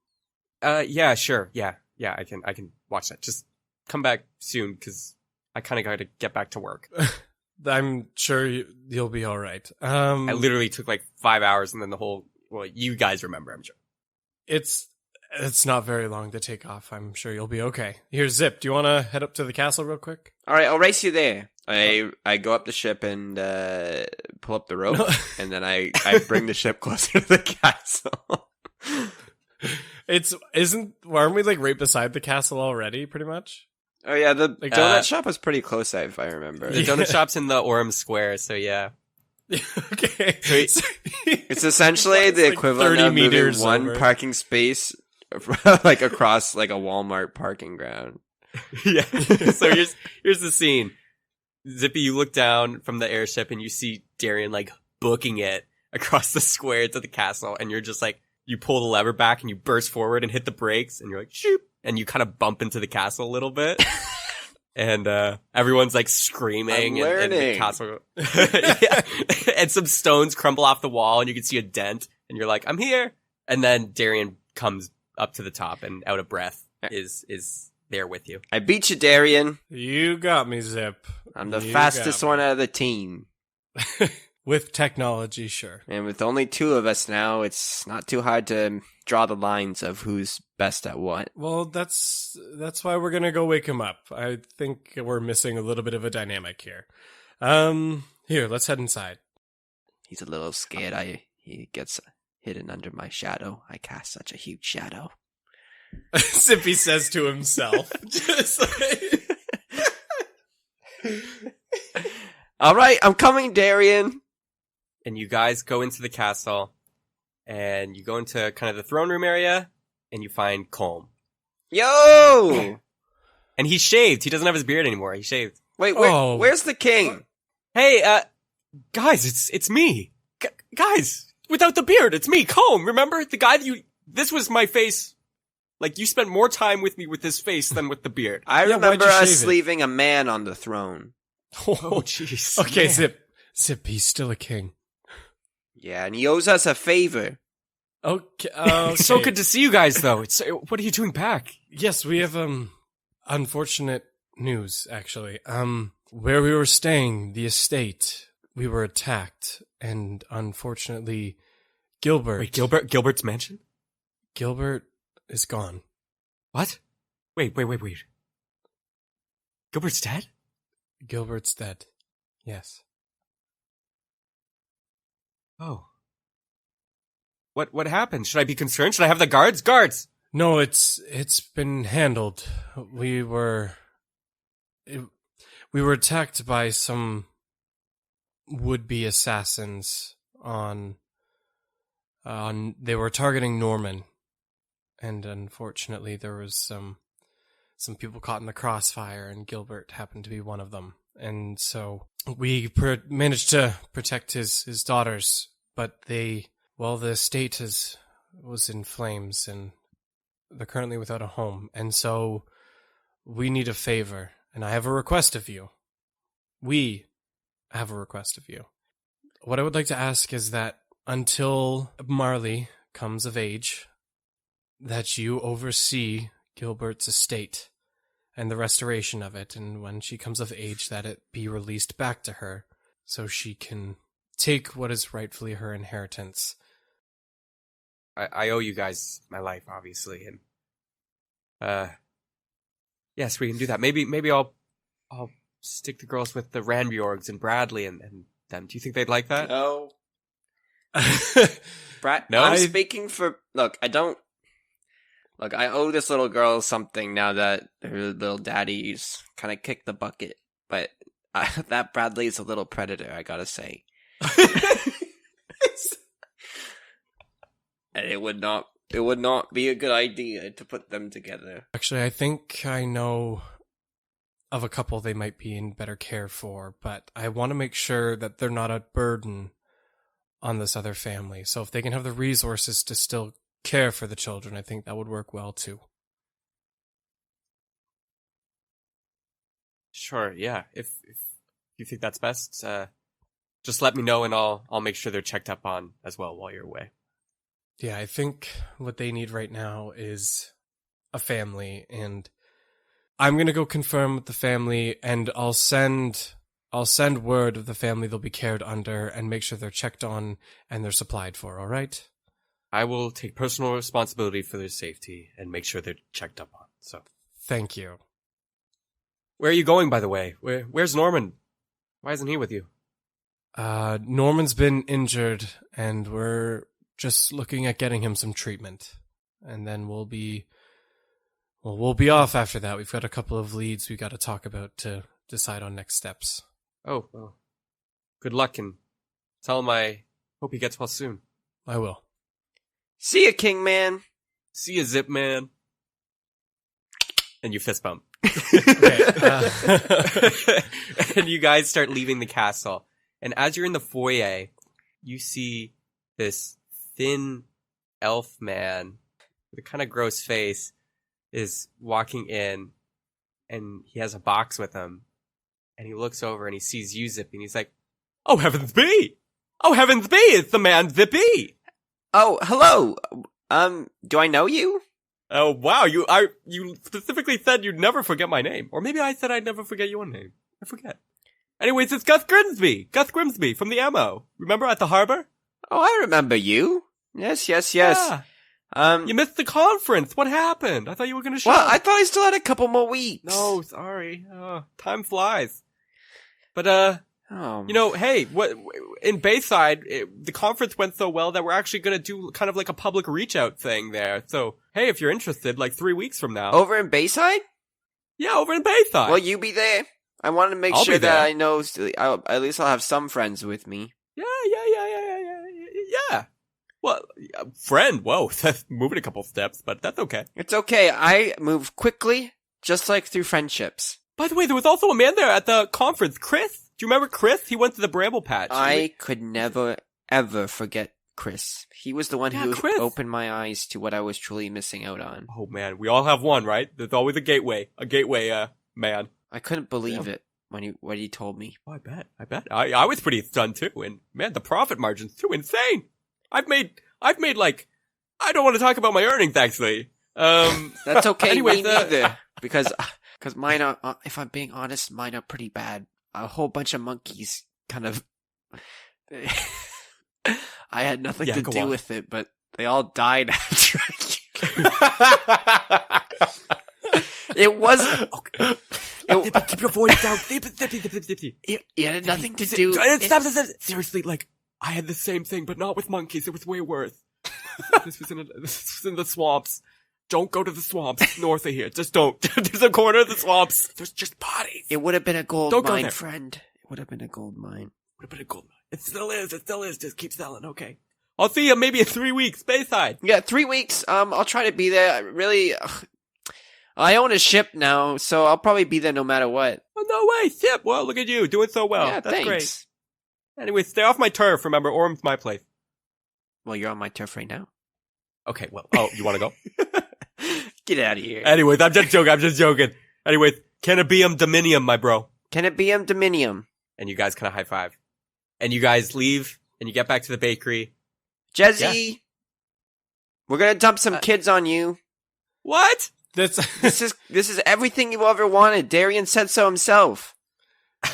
Yeah, sure. Yeah, I can watch that. Just come back soon, because I kind of got to get back to work. I'm sure you'll be all right. I literally took like 5 hours, and then you guys remember, I'm sure. It's not very long to take off. I'm sure you'll be okay. Here, Zip, do you want to head up to the castle real quick? All right, I'll race you there. I go up the ship and pull up the rope, and then I bring the ship closer to the castle. Aren't we like right beside the castle already, pretty much? Oh yeah, the donut shop was pretty close, if I remember. The donut shop's in the Orem Square, so yeah. Okay. It's essentially the like equivalent 30 of moving meters one over. parking space like across like a Walmart parking ground. Yeah. So here's the scene. Zippy, you look down from the airship and you see Darian like booking it across the square to the castle, and you're just like, you pull the lever back and you burst forward and hit the brakes, and you're like, shoop, and you kind of bump into the castle a little bit. And everyone's like screaming, and the castle, yeah. And some stones crumble off the wall, and you can see a dent, and you're like, I'm here. And then Darian comes up to the top and out of breath is there with you. I beat you, Darian. You got me, Zip. I'm the fastest one out of the team. With technology, sure. And with only two of us now, it's not too hard to draw the lines of who's best at what. Well, that's why we're gonna go wake him up. I think we're missing a little bit of a dynamic here. Here, let's head inside. He's a little scared. He gets hidden under my shadow. I cast such a huge shadow. Zippy says to himself. Just like... All right, I'm coming, Darian. And you guys go into the castle, and you go into kind of the throne room area, and you find Colm. Yo! And he's shaved. He doesn't have his beard anymore. He's shaved. Wait, Oh. where's the king? Hey, guys, it's me. Guys, without the beard, it's me, Colm. Remember the guy that this was my face. Like, you spent more time with me with this face than with the beard. I Yeah, remember why'd you us shave it? leaving a man on the throne. Oh, jeez. Okay, Man. Zip, he's still a king. Yeah, and he owes us a favor. Okay, It's so good to see you guys, though. What are you doing back? Yes, we have unfortunate news, actually. Where we were staying, the estate, we were attacked, and unfortunately, Wait, Gilbert's mansion? Gilbert is gone. What? Wait. Gilbert's dead? Gilbert's dead. Yes. Oh. What happened? Should I be concerned? Should I have the guards? Guards! No, it's been handled. We were attacked by some would-be assassins on they were targeting Norman, and unfortunately there was some people caught in the crossfire, and Gilbert happened to be one of them. And so we managed to protect his daughters, but the estate was in flames, and they're currently without a home. And so we need a favor, and I have a request of you. We have a request of you. What I would like to ask is that until Marley comes of age, that you oversee Gilbert's estate and the restoration of it, and when she comes of age, that it be released back to her so she can take what is rightfully her inheritance. I owe you guys my life, obviously, and yes, we can do that. Maybe I'll stick the girls with the Ranbjorgs and Bradley and them. Do you think they'd like that? No. Brad, No? I'm speaking for... Look, I owe this little girl something now that her little daddy's kind of kicked the bucket. But that Bradley's a little predator, I gotta say. And it would not be a good idea to put them together. Actually, I think I know of a couple they might be in better care for, but I want to make sure that they're not a burden on this other family. So if they can have the resources to still care for the children, I think that would work well too. Sure, yeah. If you think that's best, just let me know and I'll make sure they're checked up on as well while you're away. Yeah, I think what they need right now is a family, and I'm gonna go confirm with the family, and I'll send word of the family they'll be cared under and make sure they're checked on and they're supplied for, all right? I will take personal responsibility for their safety and make sure they're checked up on. So, Thank you. where are you going, by the way? Where's Norman? Why isn't he with you? Norman's been injured, and we're just looking at getting him some treatment. And then we'll be off after that. We've got a couple of leads we got to talk about to decide on next steps. Oh, well, good luck and tell him I hope he gets well soon. I will. See ya, King Man. See you, Zip Man. And you fist bump. And you guys start leaving the castle. And as you're in the foyer, you see this thin elf man with a kind of gross face is walking in, and he has a box with him. And he looks over and he sees you, Zippy, and he's like, "Oh, heavens be! Oh, heavens be! It's the man Zippy!" Oh, hello. Do I know you? Oh, wow, you specifically said you'd never forget my name. Or maybe I said I'd never forget your name. I forget. Anyways, it's Gus Grimsby from the ammo. Remember at the harbor? Oh, I remember you. Yes. Yeah. You missed the conference. What happened? I thought you were going to show. Well, I thought I still had a couple more weeks. No, sorry. Time flies. But, hey, in Bayside, the conference went so well that we're actually going to do kind of like a public reach out thing there. So, hey, if you're interested, like 3 weeks from now. Over in Bayside? Yeah, over in Bayside. Will you be there? I want to make I'll sure be there. that I know, at least I'll have some friends with me. Yeah. Well, friend, whoa, that's moving a couple steps, but that's okay. It's okay. I move quickly, just like through friendships. By the way, there was also a man there at the conference, Chris. Do you remember Chris? He went to the Bramble Patch. I could never, ever forget Chris. He was the one who Chris. opened my eyes to what I was truly missing out on. Oh man, we all have one, right? There's always a gateway, man. I couldn't believe it when he told me. Oh, I bet. I was pretty stunned too, and man, the profit margin's too insane. I've made like, I don't want to talk about my earnings actually. That's okay. Anyways, me neither. Because mine are, if I'm being honest, mine are pretty bad. A whole bunch of monkeys kind of, I had nothing to do with it, but they all died after it wasn't. Keep your voice down. It had nothing to do. Stop. Seriously, like, I had the same thing, but not with monkeys. It was way worse. This was in the swamps. Don't go to the swamps north of here. Just don't. There's a corner of the swamps. There's just bodies. It would have been a gold Don't go mine, there. friend. It would have been a gold mine. It still is. Just keep selling. Okay. I'll see you maybe in 3 weeks. Bayside. Yeah, 3 weeks. I'll try to be there. I own a ship now, so I'll probably be there no matter what. Oh, no way. Ship. Well, look at you. Doing so well. Yeah, That's thanks. great. Anyway, stay off my turf. Remember, Orm's my place. Well, you're on my turf right now. Okay, well. Oh, you want to go? Get out of here. Anyways, I'm just joking. Anyways, can it be Dominium, my bro? Can it be Dominium? And you guys kind of high five. And you guys leave, and you get back to the bakery. Jezzy, We're gonna dump some kids on you. What? That's This is everything you ever wanted. Darian said so himself.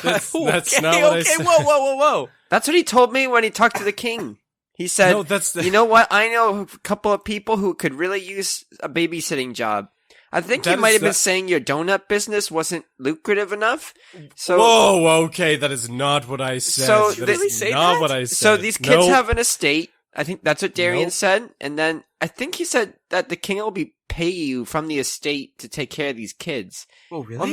that's okay, not what I okay, said. whoa. That's what he told me when he talked to the king. He said, No, that's the- you know what? I know a couple of people who could really use a babysitting job. I think That he might is have been not- saying your donut business wasn't lucrative enough. So, Whoa, okay, that is not what I said. So That they- is Really say not that? what I said. so these kids Nope. have an estate. I think that's what Darian Nope. said. And then I think he said that the king will pay you from the estate to take care of these kids. Oh, really? Or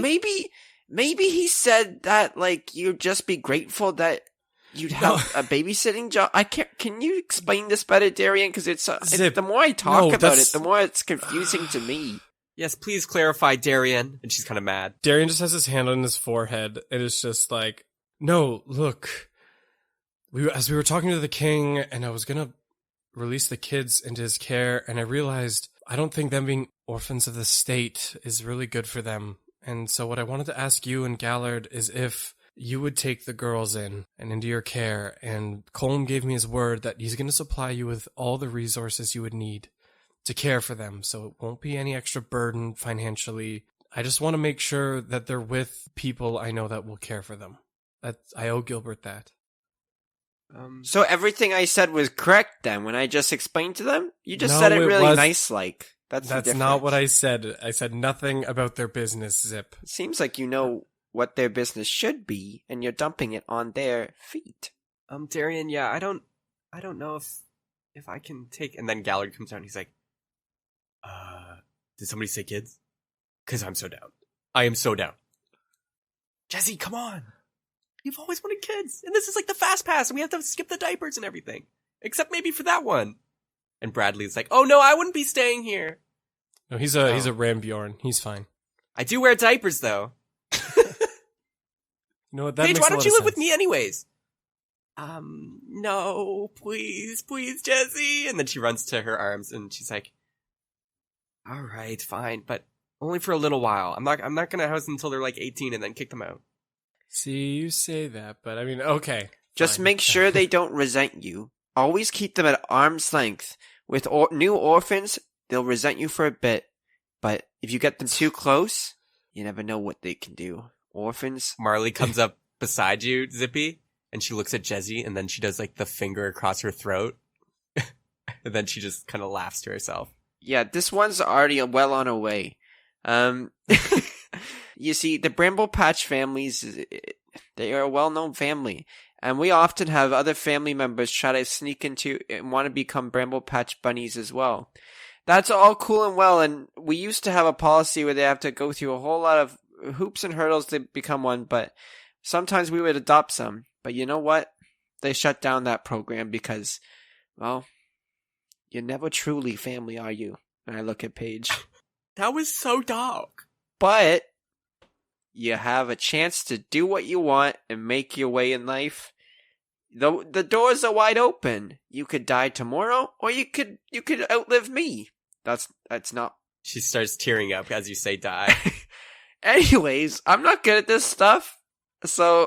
maybe he said that like you'd just be grateful that you'd have a babysitting job. I can't. Can you explain this better, Darian? Because it's Zip, the more I talk no, about that's- it, the more it's confusing to me. Yes, please clarify, Darian. And she's kind of mad. Darian just has his hand on his forehead, and it's just like, no, look. As we were talking to the king, and I was gonna release the kids into his care, and I realized I don't think them being orphans of the state is really good for them. And so what I wanted to ask you and Gallard is if you would take the girls in and into your care, and Colm gave me his word that he's going to supply you with all the resources you would need to care for them, so it won't be any extra burden financially. I just want to make sure that they're with people I know that will care for them. I owe Gilbert that. So everything I said was correct then when I just explained to them? You just No, said it it really was- nice-like. That's not what I said. I said nothing about their business, Zip. It seems like you know what their business should be, and you're dumping it on their feet. Darian, yeah, I don't know if I can take. And then Gallard comes out and he's like, did somebody say kids? Because I'm so down. I am so down. Jesse, come on. You've always wanted kids, and this is like the fast pass, and we have to skip the diapers and everything, except maybe for that one. And Bradley's like, oh no, I wouldn't be staying here. No, he's a Rambjorn. He's fine. I do wear diapers though. You know what? That Paige, makes why a don't lot you of live with sense. me anyways? No, please, Jesse. And then she runs to her arms and she's like, all right, fine, but only for a little while. I'm not gonna house them until they're like 18 and then kick them out. See, you say that, but I mean, okay. Just fine. make sure they don't resent you. Always keep them at arm's length. With new orphans, they'll resent you for a bit, but if you get them too close, you never know what they can do. Orphans? Marley comes up beside you, Zippy, and she looks at Jesse, and then she does like the finger across her throat. And then she just kind of laughs to herself. Yeah, this one's already well on her way. You see, the Bramble Patch families, they are a well-known family. And we often have other family members try to sneak into and want to become Bramble Patch bunnies as well. That's all cool and well, and we used to have a policy where they have to go through a whole lot of hoops and hurdles to become one, but sometimes we would adopt some. But you know what? They shut down that program because, well, you're never truly family, are you? And I look at Paige. That was so dark. But you have a chance to do what you want and make your way in life. The doors are wide open. You could die tomorrow, or you could outlive me. That's not. She starts tearing up as you say die. Anyways, I'm not good at this stuff, so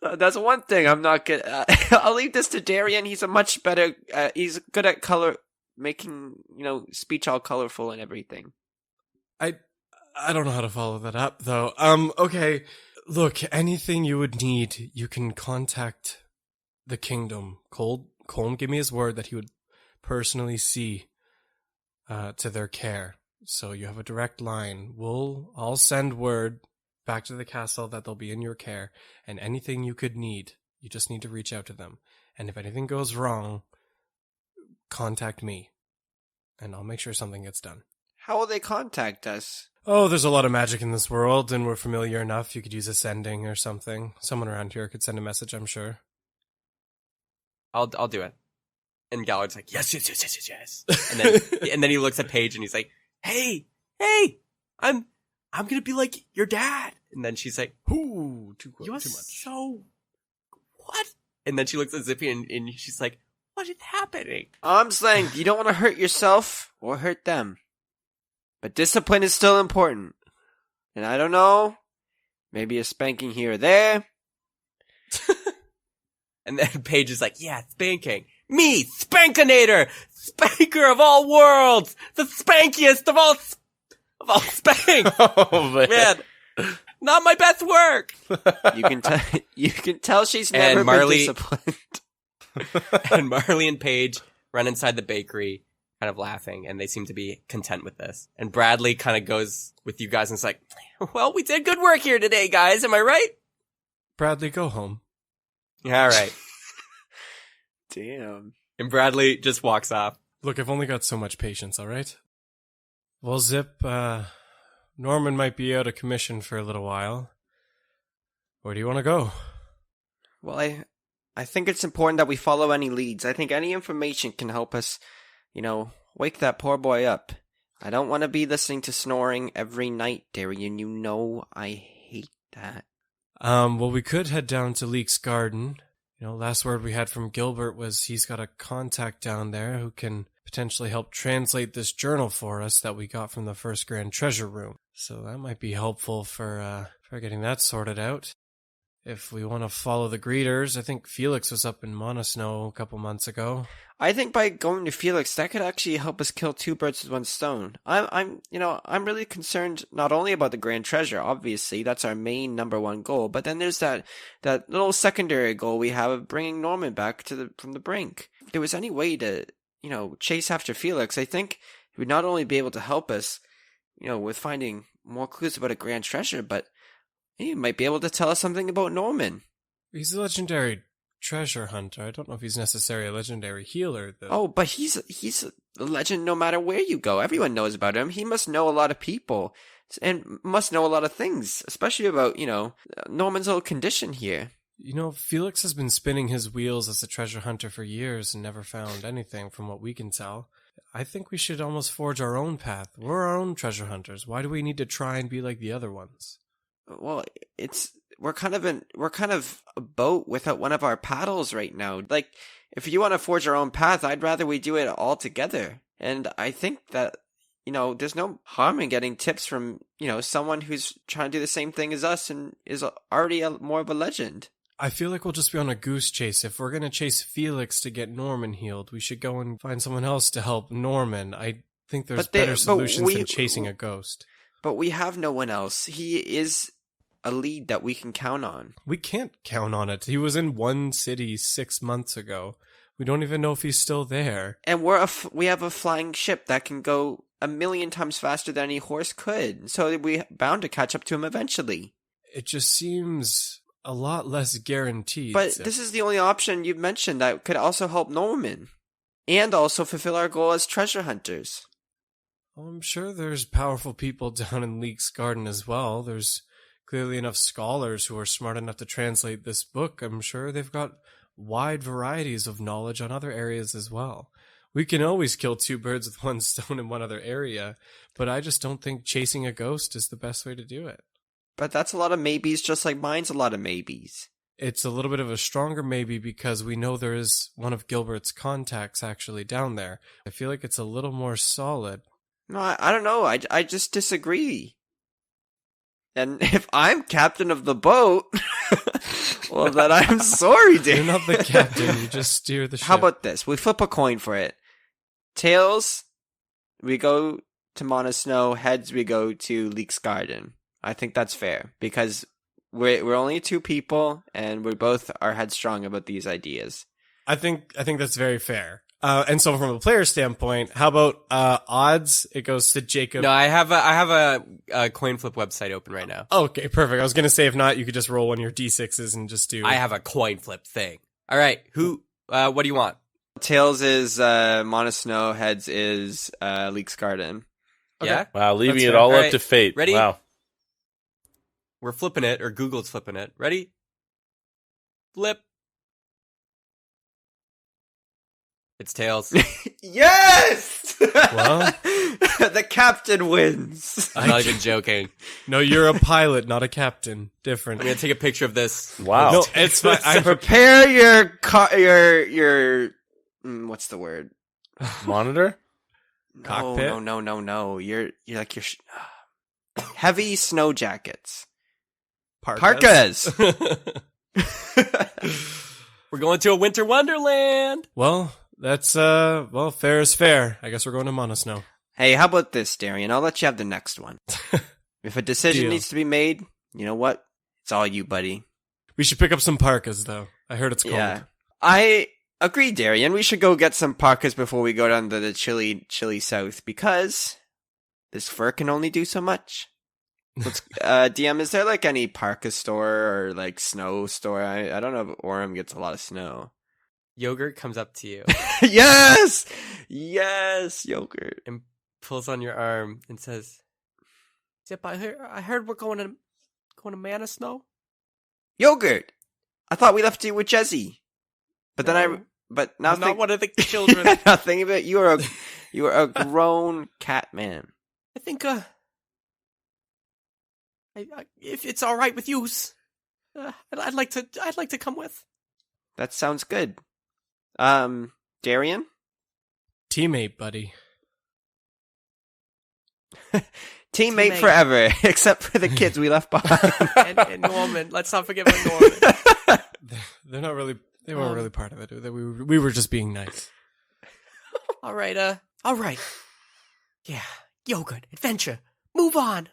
so that's one thing I'm not good at. I'll leave this to Darian. He's a much better. He's good at color making, speech all colorful and everything. I don't know how to follow that up though. Okay. Look, anything you would need, you can contact the kingdom. Colm gave me his word that he would personally see to their care. So you have a direct line. I'll send word back to the castle that they'll be in your care, and anything you could need, you just need to reach out to them. And if anything goes wrong, contact me, and I'll make sure something gets done. How will they contact us? Oh, there's a lot of magic in this world, and we're familiar enough. You could use a sending or something. Someone around here could send a message, I'm sure. I'll do it. And Gallard's like, yes. And then he looks at Paige and he's like, hey, I'm gonna be like your dad. And then she's like, Ooh, too you're much. so what? And then she looks at Zippy and she's like, what is happening? Arm's length. You don't want to hurt yourself or hurt them. But discipline is still important. And I don't know, maybe a spanking here or there. And then Paige is like, yeah, spanking. Me, Spankinator! Spanker of all worlds! The spankiest of all spanks! Oh, Man, not my best work! You can tell she's never been disciplined. And Marley and Paige run inside the bakery, kind of laughing, and they seem to be content with this. And Bradley kind of goes with you guys and is like, well, we did good work here today, guys. Am I right? Bradley, go home. All right. Damn. And Bradley just walks off. Look, I've only got so much patience, all right? Well, Zip, Norman might be out of commission for a little while. Where do you want to go? Well, I think it's important that we follow any leads. I think any information can help us, wake that poor boy up. I don't want to be listening to snoring every night, Darian. You know I hate that. Well, we could head down to Leek's Garden. Last word we had from Gilbert was he's got a contact down there who can potentially help translate this journal for us that we got from the first Grand Treasure Room. So that might be helpful for getting that sorted out. If we want to follow the greeters, I think Felix was up in Monosnow a couple months ago. I think by going to Felix, that could actually help us kill two birds with one stone. I'm really concerned not only about the Grand Treasure, obviously, that's our main number one goal, but then there's that little secondary goal we have of bringing Norman back from the brink. If there was any way to, chase after Felix, I think he would not only be able to help us, with finding more clues about a Grand Treasure, but he might be able to tell us something about Norman. He's a legendary treasure hunter. I don't know if he's necessarily a legendary healer, though. Oh, but he's a legend no matter where you go. Everyone knows about him. He must know a lot of people and must know a lot of things, especially about, Norman's old condition here. Felix has been spinning his wheels as a treasure hunter for years and never found anything from what we can tell. I think we should almost forge our own path. We're our own treasure hunters. Why do we need to try and be like the other ones? Well, we're kind of a boat without one of our paddles right now. Like, if you want to forge our own path, I'd rather we do it all together. And I think that, there's no harm in getting tips from, someone who's trying to do the same thing as us and is already more of a legend. I feel like we'll just be on a goose chase. If we're going to chase Felix to get Norman healed, we should go and find someone else to help Norman. I think there's better solutions than chasing a ghost. But we have no one else. He is a lead that we can count on. We can't count on it. He was in one city 6 months ago. We don't even know if he's still there. And we have a flying ship that can go 1,000,000 times faster than any horse could. So we're bound to catch up to him eventually. It just seems a lot less guaranteed. But this is the only option you've mentioned that could also help Norman. And also fulfill our goal as treasure hunters. Well, I'm sure there's powerful people down in Leek's Garden as well. There's clearly enough scholars who are smart enough to translate this book. I'm sure they've got wide varieties of knowledge on other areas as well. We can always kill two birds with one stone in one other area, but I just don't think chasing a ghost is the best way to do it. But that's a lot of maybes, just like mine's a lot of maybes. It's a little bit of a stronger maybe because we know there is one of Gilbert's contacts actually down there. I feel like it's a little more solid. No, I don't know. I just disagree. And if I'm captain of the boat, well, then I'm sorry, dude. You're not the captain. You just steer the ship. How about this? We flip a coin for it. Tails, we go to Monosnow. Heads, we go to Leek's Garden. I think that's fair because we're only two people, and we both are headstrong about these ideas. I think that's very fair. And so from a player standpoint, how about odds? It goes to Jacob. No, I have a coin flip website open right now. Okay, perfect. I was gonna say if not, you could just roll one of your d6s and just do. I have a coin flip thing. All right, what do you want? Tails is Monosnow. Heads is Leek's Garden. Okay. Yeah. Wow, leaving That's it fair. all All up right, to fate. ready? Wow. We're flipping it, or Google's flipping it. Ready? Flip. It's Tails. Yes! Well, the captain wins. I'm not even joking. no, you're a pilot, not a captain. Different. I'm gonna take a picture of this. Wow. No, it's fine. Prepare your what's the word? Monitor? Cockpit? No. You're like your heavy snow jackets. Parkas. Parkas. We're going to a winter wonderland. Well, That's, well, fair is fair. I guess we're going to Monosnow. Hey, how about this, Darian? I'll let you have the next one. If a decision Deal. needs to be made, you know what? It's all you, buddy. We should pick up some parkas, though. I heard it's cold. Yeah. I agree, Darian. We should go get some parkas before we go down to the chilly south, because this fur can only do so much. DM, is there like any parka store or like snow store? I don't know if Orem gets a lot of snow. Yogurt comes up to you Yes, yogurt. and pulls on your arm and says, "Zip, I heard we're going to Mana Snow." Yogurt. I thought we left you with Jesse, but then now I'm not one of the children. now think of it. You are a grown cat man. I think if it's all right with you, I'd like to come with. That sounds good. Darian? Teammate, buddy. Teammate forever, except for the kids we left behind. and Norman. Let's not forget about Norman. They're not really. They weren't really part of it. We were just being nice. All right. Yeah. Yogurt. Adventure. Move on.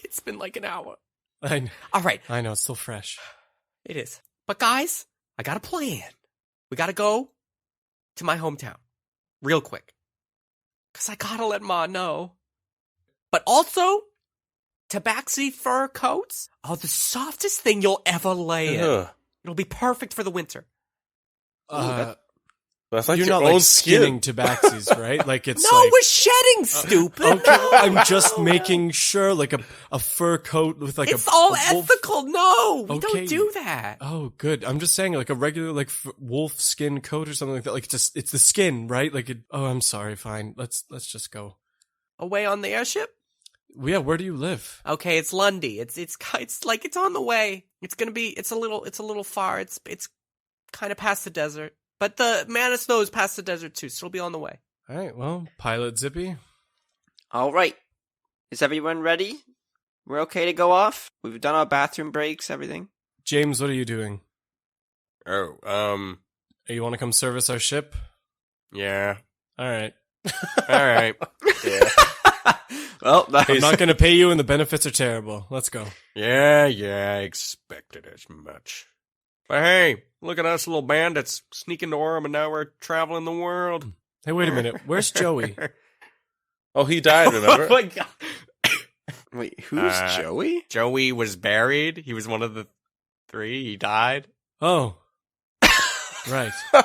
It's been like an hour. All right. I know, it's still fresh. It is. But guys, I got a plan. We gotta go to my hometown. Real quick. Because I gotta let Ma know. But also, tabaxi fur coats are the softest thing you'll ever lay in. Ugh. It'll be perfect for the winter. That's like You're your not own like skin. skinning tabaxis, right? Like it's No, like, we're shedding, stupid. okay, I'm just making sure, like a fur coat with like It's a all a wolf. ethical. No, we Okay. don't do that. Oh, good. I'm just saying, like a regular like wolf skin coat or something like that. Like it's the skin, right? Like oh, I'm sorry. Fine. Let's just go. Away on the airship? Yeah. Where do you live? Okay, it's Lundy. It's like it's on the way. It's a little far. It's kind of past the desert. But the Mana Snow is past the desert too, so it'll be on the way. All right. Well, pilot Zippy. All right. Is everyone ready? We're okay to go off? We've done our bathroom breaks, everything? James, what are you doing? Oh, You want to come service our ship? yeah. All right. All right. Yeah. Well, I'm not going to pay you, and the benefits are terrible. Let's go. Yeah, I expected as much. But hey, look at us little bandits sneaking to Orem, and now we're traveling the world. Hey, wait a minute. Where's Joey? Oh, he died, remember? Oh my god. Wait, who's Joey? Joey was buried. He was one of the 3. He died. Oh, right. All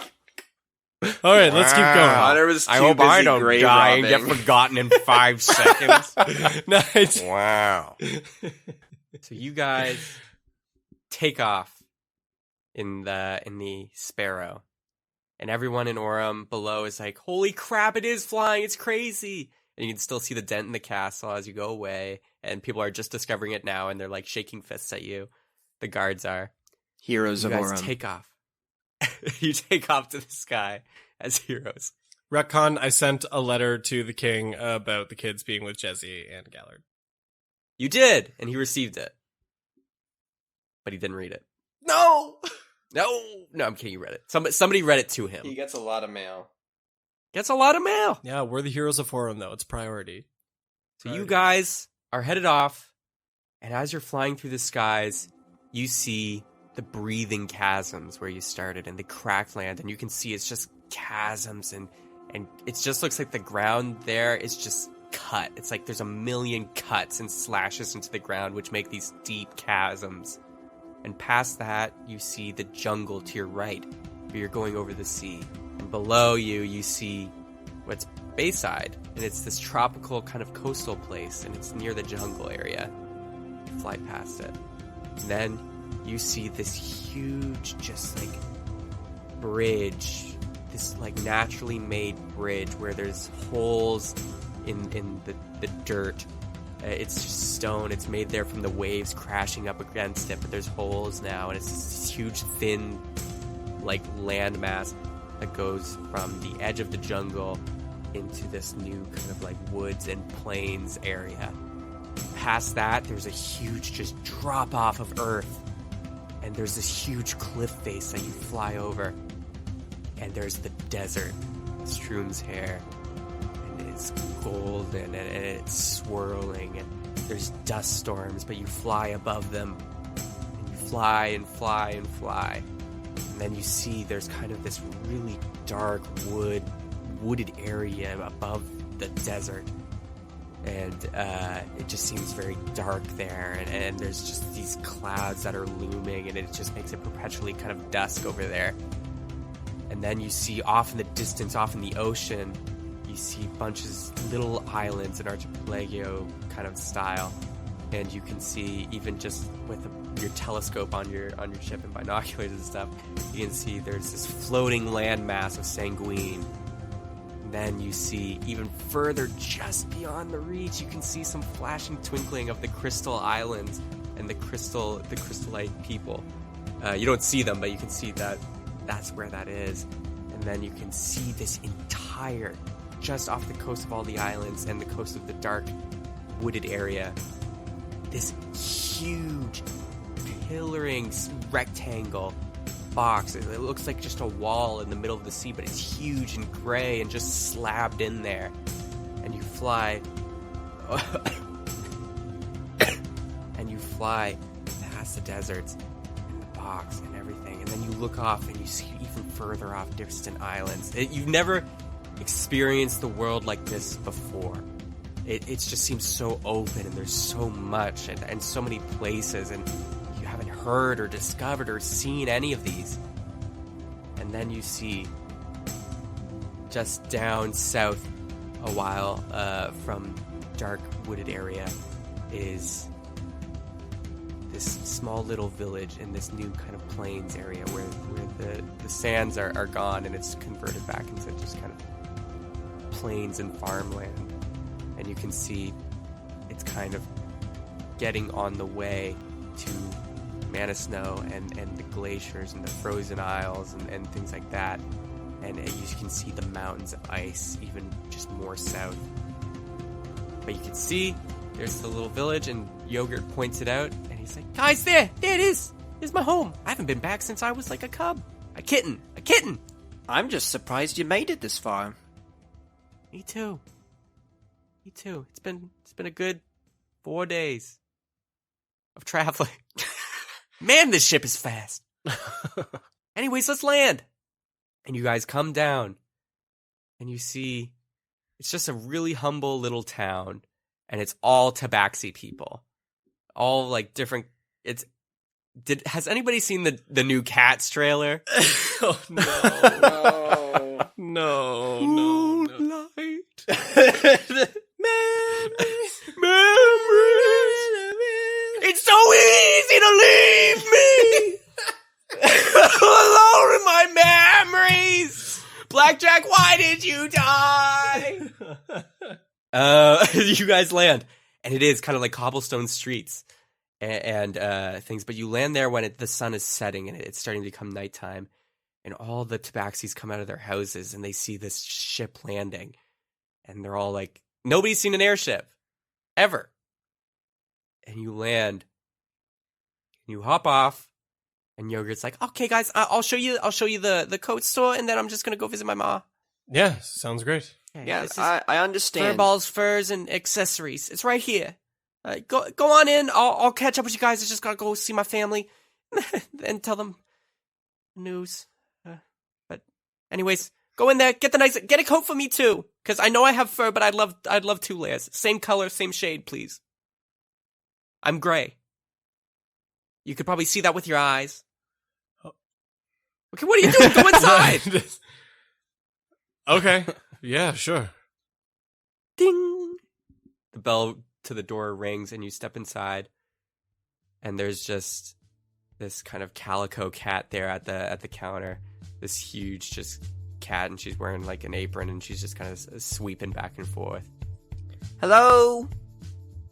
right, let's keep going. Connor was too I hope busy I don't grave die and robbing. get forgotten in 5 seconds. Nice. Wow. So you guys take off in the Sparrow, and everyone in Orem below is like, "Holy crap! It is flying! It's crazy!" And you can still see the dent in the castle as you go away, and people are just discovering it now, and they're like shaking fists at you. The guards are. Heroes You of guys Orem. take off. You take off to the sky as heroes. Retcon, I sent a letter to the king about the kids being with Jesse and Gallard. You did, and he received it, but he didn't read it. No! No, I'm kidding. You read it. Somebody read it to him. He gets a lot of mail. Gets a lot of mail. Yeah, we're the heroes of Forum, though. It's priority. So you guys are headed off, and as you're flying through the skies, you see the breathing chasms where you started, and the cracked land, and you can see it's just chasms, and it just looks like the ground there is just cut. It's like there's a million cuts and slashes into the ground, which make these deep chasms. And past that, you see the jungle to your right, where you're going over the sea. And below you, you see what's Bayside, and it's this tropical kind of coastal place, and it's near the jungle area. You fly past it. And then you see this huge, just like, bridge, this like naturally made bridge where there's holes in the dirt. It's just stone. It's made there from the waves crashing up against it, but there's holes now, and it's this huge, thin, like, landmass that goes from the edge of the jungle into this new kind of, like, woods and plains area. Past that, there's a huge, just drop-off of earth, and there's this huge cliff face that you fly over. and there's the desert streams here, and it's golden, and it's swirling, and there's dust storms, but you fly above them, and you fly and fly and fly, and then you see there's kind of this really dark wooded area above the desert, and it just seems very dark there, and there's just these clouds that are looming, and it just makes it perpetually kind of dusk over there. And then you see off in the distance, off in the ocean, you see bunches, little islands in archipelago kind of style, and you can see, even just with your telescope on your ship and binoculars and stuff, you can see there's this floating landmass of Sanguine. Then you see even further, just beyond the reach, you can see some flashing twinkling of the Crystal Islands and the crystallite people. You don't see them, but you can see that that's where that is. And then you can see this entire, just off the coast of all the islands and the coast of the dark wooded area, this huge pillaring rectangle box. It looks like just a wall in the middle of the sea, but it's huge and gray and just slabbed in there. And you fly and you fly past the deserts and the box and everything, and then you look off and you see even further off distant islands. You've never experienced the world like this before. It just seems so open, and there's so much and so many places, and haven't heard or discovered or seen any of these. And then you see, just down south a while from dark wooded area, is this small little village in this new kind of plains area where the sands are gone, and it's converted back into just kind of plains and farmland. And you can see it's kind of getting on the way to Man of Snow and the glaciers and the frozen isles and things like that. And you can see the mountains of ice even just more south. But you can see there's the little village, and Yogurt points it out, and he's like, "Guys, there it is. There's my home. I haven't been back since I was like a cub. A kitten. I'm just surprised you made it this far. Me too. It's been a good 4 days of traveling. Man, this ship is fast. Anyways, let's land." And you guys come down, and you see it's just a really humble little town, and it's all Tabaxi people, all like different. Has anybody seen the new Cats trailer? Oh no! No! Moonlight. Memories. It's so easy to leave me alone in my memories. Blackjack, why did you die? You guys land, and it is kind of like cobblestone streets and things, but you land there when the sun is setting and it's starting to become nighttime, and all the Tabaxis come out of their houses and they see this ship landing, and they're all like, nobody's seen an airship ever. And you land, and you hop off, and Yogurt's like, "Okay, guys, I'll show you the coat store, and then I'm just gonna go visit my ma." Yeah, sounds great. Yeah, this is I understand. fur balls, furs, and accessories. It's right here. Go on in. I'll catch up with you guys. I just gotta go see my family and tell them news. But anyways, go in there. Get a coat for me too, because I know I have fur, but I'd love 2 layers. Same color, same shade, please. I'm gray. You could probably see that with your eyes. Okay, what are you doing? Go inside. Okay. Yeah, sure. Ding. The bell to the door rings, and you step inside, and there's just this kind of calico cat there at the counter. This huge just cat, and she's wearing like an apron, and she's just kind of sweeping back and forth. Hello?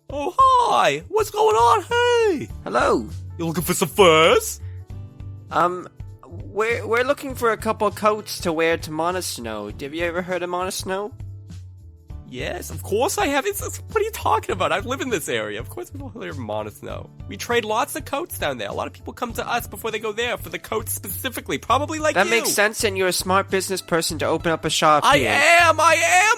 Oh, hi! What's going on? Hey! Hello? You looking for some furs? We're looking for a couple coats to wear to Mono Snow. Have you ever heard of Mono Snow? Yes, of course I have. What are you talking about? I live in this area. Of course people live in Mono Snow. We trade lots of coats down there. A lot of people come to us before they go there for the coats specifically. Probably like That you. makes sense, and you're a smart business person to open up a shop I here. am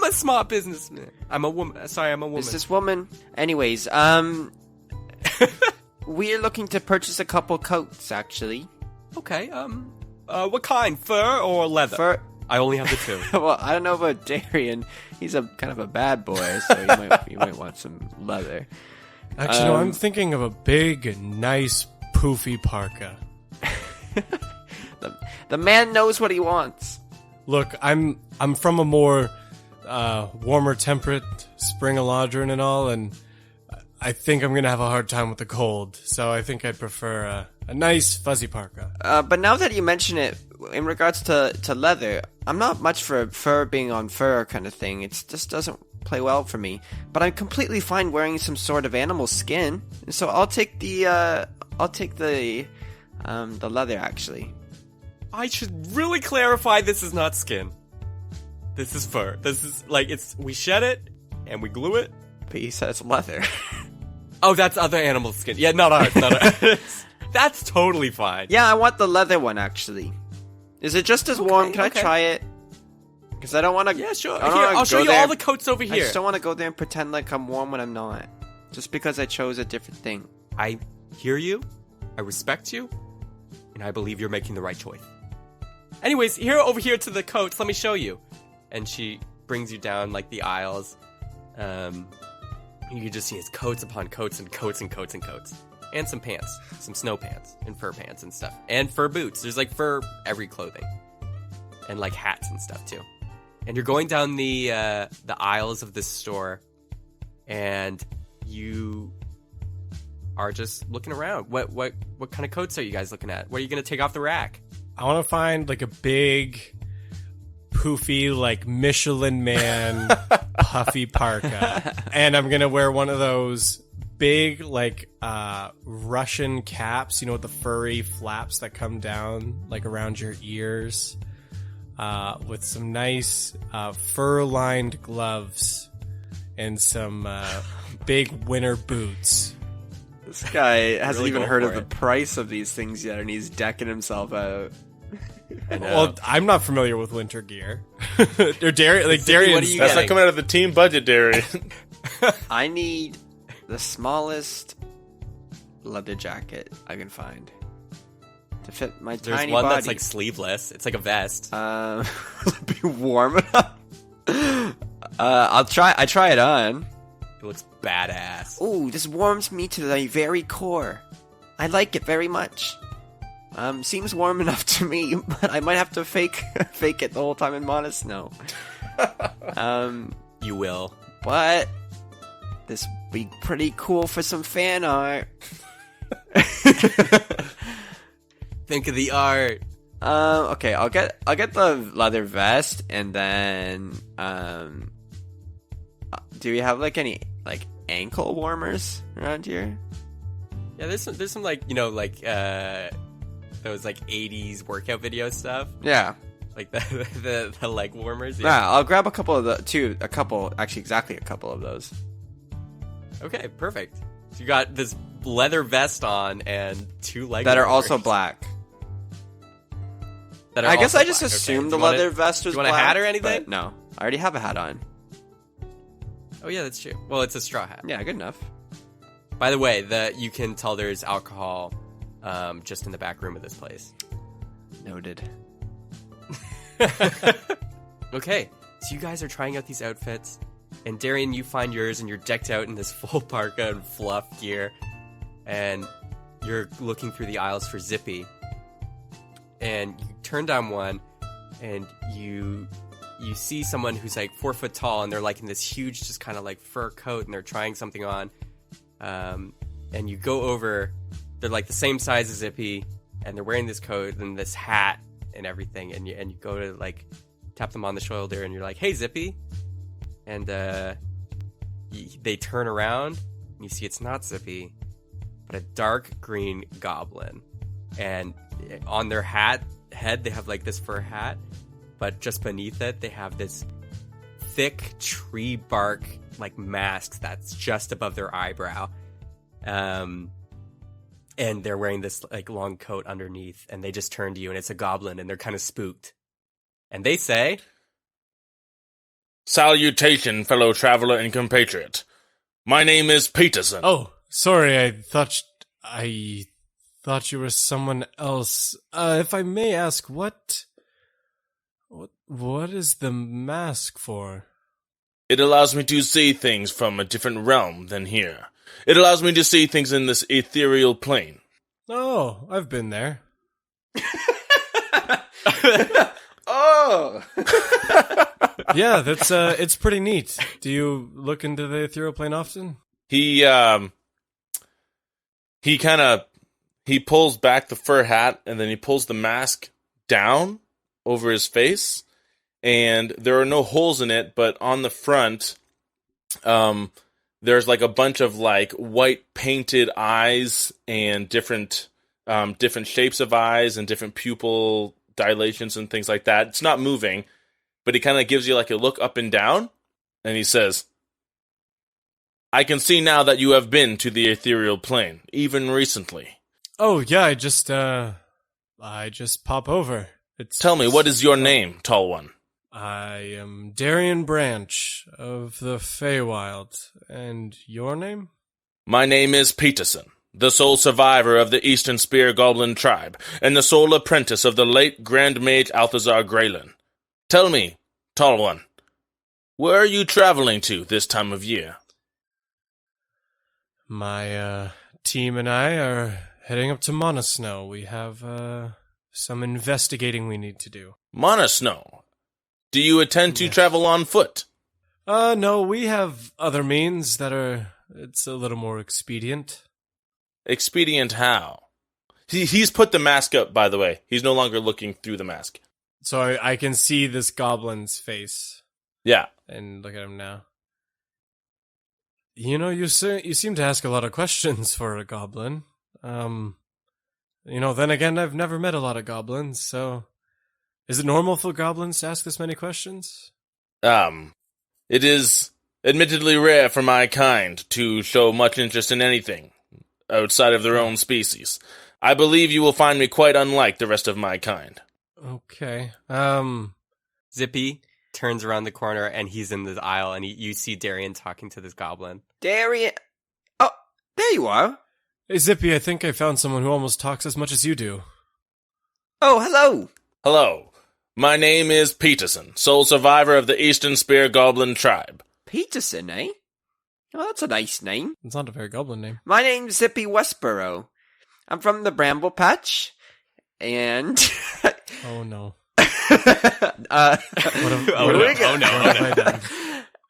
a smart businessman. I'm a woman. Sorry, I'm a woman. Businesswoman. Anyways, we're looking to purchase a couple coats, actually. Okay, what kind? Fur or leather? For I only have the two. well, I don't know about Darian. He's a kind of a bad boy, so you might want some leather. Actually, no, I'm thinking of a big, nice, poofy parka. The man knows what he wants. Look, I'm from a more warmer temperate spring Eladrin and all, and I think I'm gonna have a hard time with the cold. So I think I'd prefer a nice fuzzy parka. But now that you mention it, in regards to leather, I'm not much for fur being on fur kind of thing. It just doesn't play well for me. But I'm completely fine wearing some sort of animal skin. So I'll take the leather actually. I should really clarify this is not skin. This is fur. This is like we shed it and we glue it. But he says leather. Oh, that's other animal skin. Yeah, not ours. Not ours. That's totally fine. Yeah, I want the leather one actually. Is it just as warm? Can I try it? Because I don't want to. Yeah, sure. Here, Here, I'll show you all the coats over I here. just don't want to go there and pretend like I'm warm when I'm not. Just because I chose a different thing. I hear you, I respect you, and I believe you're making the right choice. Anyways, over here to the coats, let me show you. And she brings you down like the aisles. You can just see it's coats upon coats and coats and coats and coats. And some pants, some snow pants and fur pants and stuff. And fur boots. There's like fur every clothing. And like hats and stuff too. And you're going down the aisles of this store, and you are just looking around. What kind of coats are you guys looking at? What are you gonna take off the rack? I want to find like a big, poofy, like Michelin Man puffy parka, and I'm gonna wear one of those big like Russian caps. You know, with the furry flaps that come down like around your ears. With some nice fur-lined gloves and some big winter boots. This guy hasn't Really even go heard for of the it. price of these things yet, and he's decking himself out. Well, I'm not familiar with winter gear. Or Darian, what are Darian's. you That's getting? not coming out of the team budget, Darian. I need the smallest leather jacket I can find to fit my There's tiny one body. that's like sleeveless. It's like a vest. Be warm enough. I try it on. It looks badass. Ooh, this warms me to the very core. I like it very much. Seems warm enough to me, but I might have to fake it the whole time in Mono Snow. You will. But this would be pretty cool for some fan art. Think of the art. Okay, I'll get the leather vest, and then do we have like any like ankle warmers around here? Yeah, there's some like, you know, like those like 80s workout video stuff, Yeah. like the leg warmers. Yeah, I'll grab a couple of exactly a couple of those. Okay, perfect. So you got this leather vest on and two leg That are warmers also black. that are I guess also I just black. Okay. assumed Do the you want leather it- vest was do you want a black. hat or anything? but no, I already have a hat on. Oh yeah, that's true. Well, it's a straw hat. Yeah, good enough. By the way, you can tell there's alcohol just in the back room of this place. Noted. Okay, so you guys are trying out these outfits, and Darian, you find yours, and you're decked out in this full parka and fluff gear, and you're looking through the aisles for Zippy, and you turn down one, and you see someone who's like 4 foot tall, and they're like in this huge, just kind of like fur coat, and they're trying something on, and you go over, they're like the same size as Zippy, and they're wearing this coat and this hat and everything, and you go to like tap them on the shoulder, and you're like, "Hey, Zippy," and they turn around, and you see it's not Zippy, but a dark green goblin, and on their head they have like this fur hat, but just beneath it they have this thick tree bark like mask that's just above their eyebrow. And they're wearing this like long coat underneath, and they just turn to you, and it's a goblin, and they're kind of spooked. And they say, "Salutation, fellow traveler and compatriot. My name is Peterson." Oh, sorry, I thought you were someone else. If I may ask, what is the mask for? It allows me to see things from a different realm than here. It allows me to see things in this ethereal plane. Oh, I've been there. Oh! Yeah, that's it's pretty neat. Do you look into the ethereal plane often? He pulls back the fur hat, and then he pulls the mask down over his face, and there are no holes in it, but on the front, there's like a bunch of like white painted eyes and different shapes of eyes and different pupil dilations and things like that. It's not moving, but he kind of gives you like a look up and down, and he says, "I can see now that you have been to the ethereal plane, even recently." Oh yeah, I just pop over. Tell me, what is your name, tall one? I am Darian Branch of the Feywild. And your name? My name is Peterson, the sole survivor of the Eastern Spear Goblin tribe, and the sole apprentice of the late Grand Mage Althazar Graylin. Tell me, tall one, where are you traveling to this time of year? My team and I are heading up to Monosnow. We have some investigating we need to do. Monosnow? Do you intend to travel on foot? No, we have other means that it's a little more expedient. Expedient how? He's put the mask up, by the way. He's no longer looking through the mask. So I can see this goblin's face. Yeah. And look at him now. You know, you seem to ask a lot of questions for a goblin. Then again, I've never met a lot of goblins, so... Is it normal for goblins to ask this many questions? It is admittedly rare for my kind to show much interest in anything outside of their own species. I believe you will find me quite unlike the rest of my kind. Okay. Zippy turns around the corner, and he's in the aisle, and you see Darian talking to this goblin. Darian. Oh, there you are. Hey, Zippy, I think I found someone who almost talks as much as you do. Oh, hello. Hello. My name is Peterson, sole survivor of the Eastern Spear Goblin tribe. Peterson, eh? Oh, that's a nice name. It's not a very goblin name. My name's Zippy Westboro. I'm from the Bramble Patch, and... Oh, no. What have I done?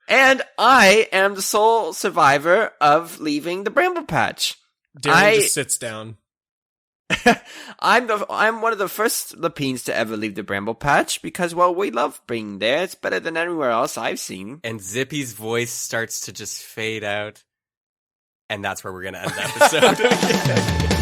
And I am the sole survivor of leaving the Bramble Patch. Darian just sits down. I'm one of the first Lapines to ever leave the Bramble Patch because, well, we love being there. It's better than anywhere else I've seen. And Zippy's voice starts to just fade out. And that's where we're going to end the episode.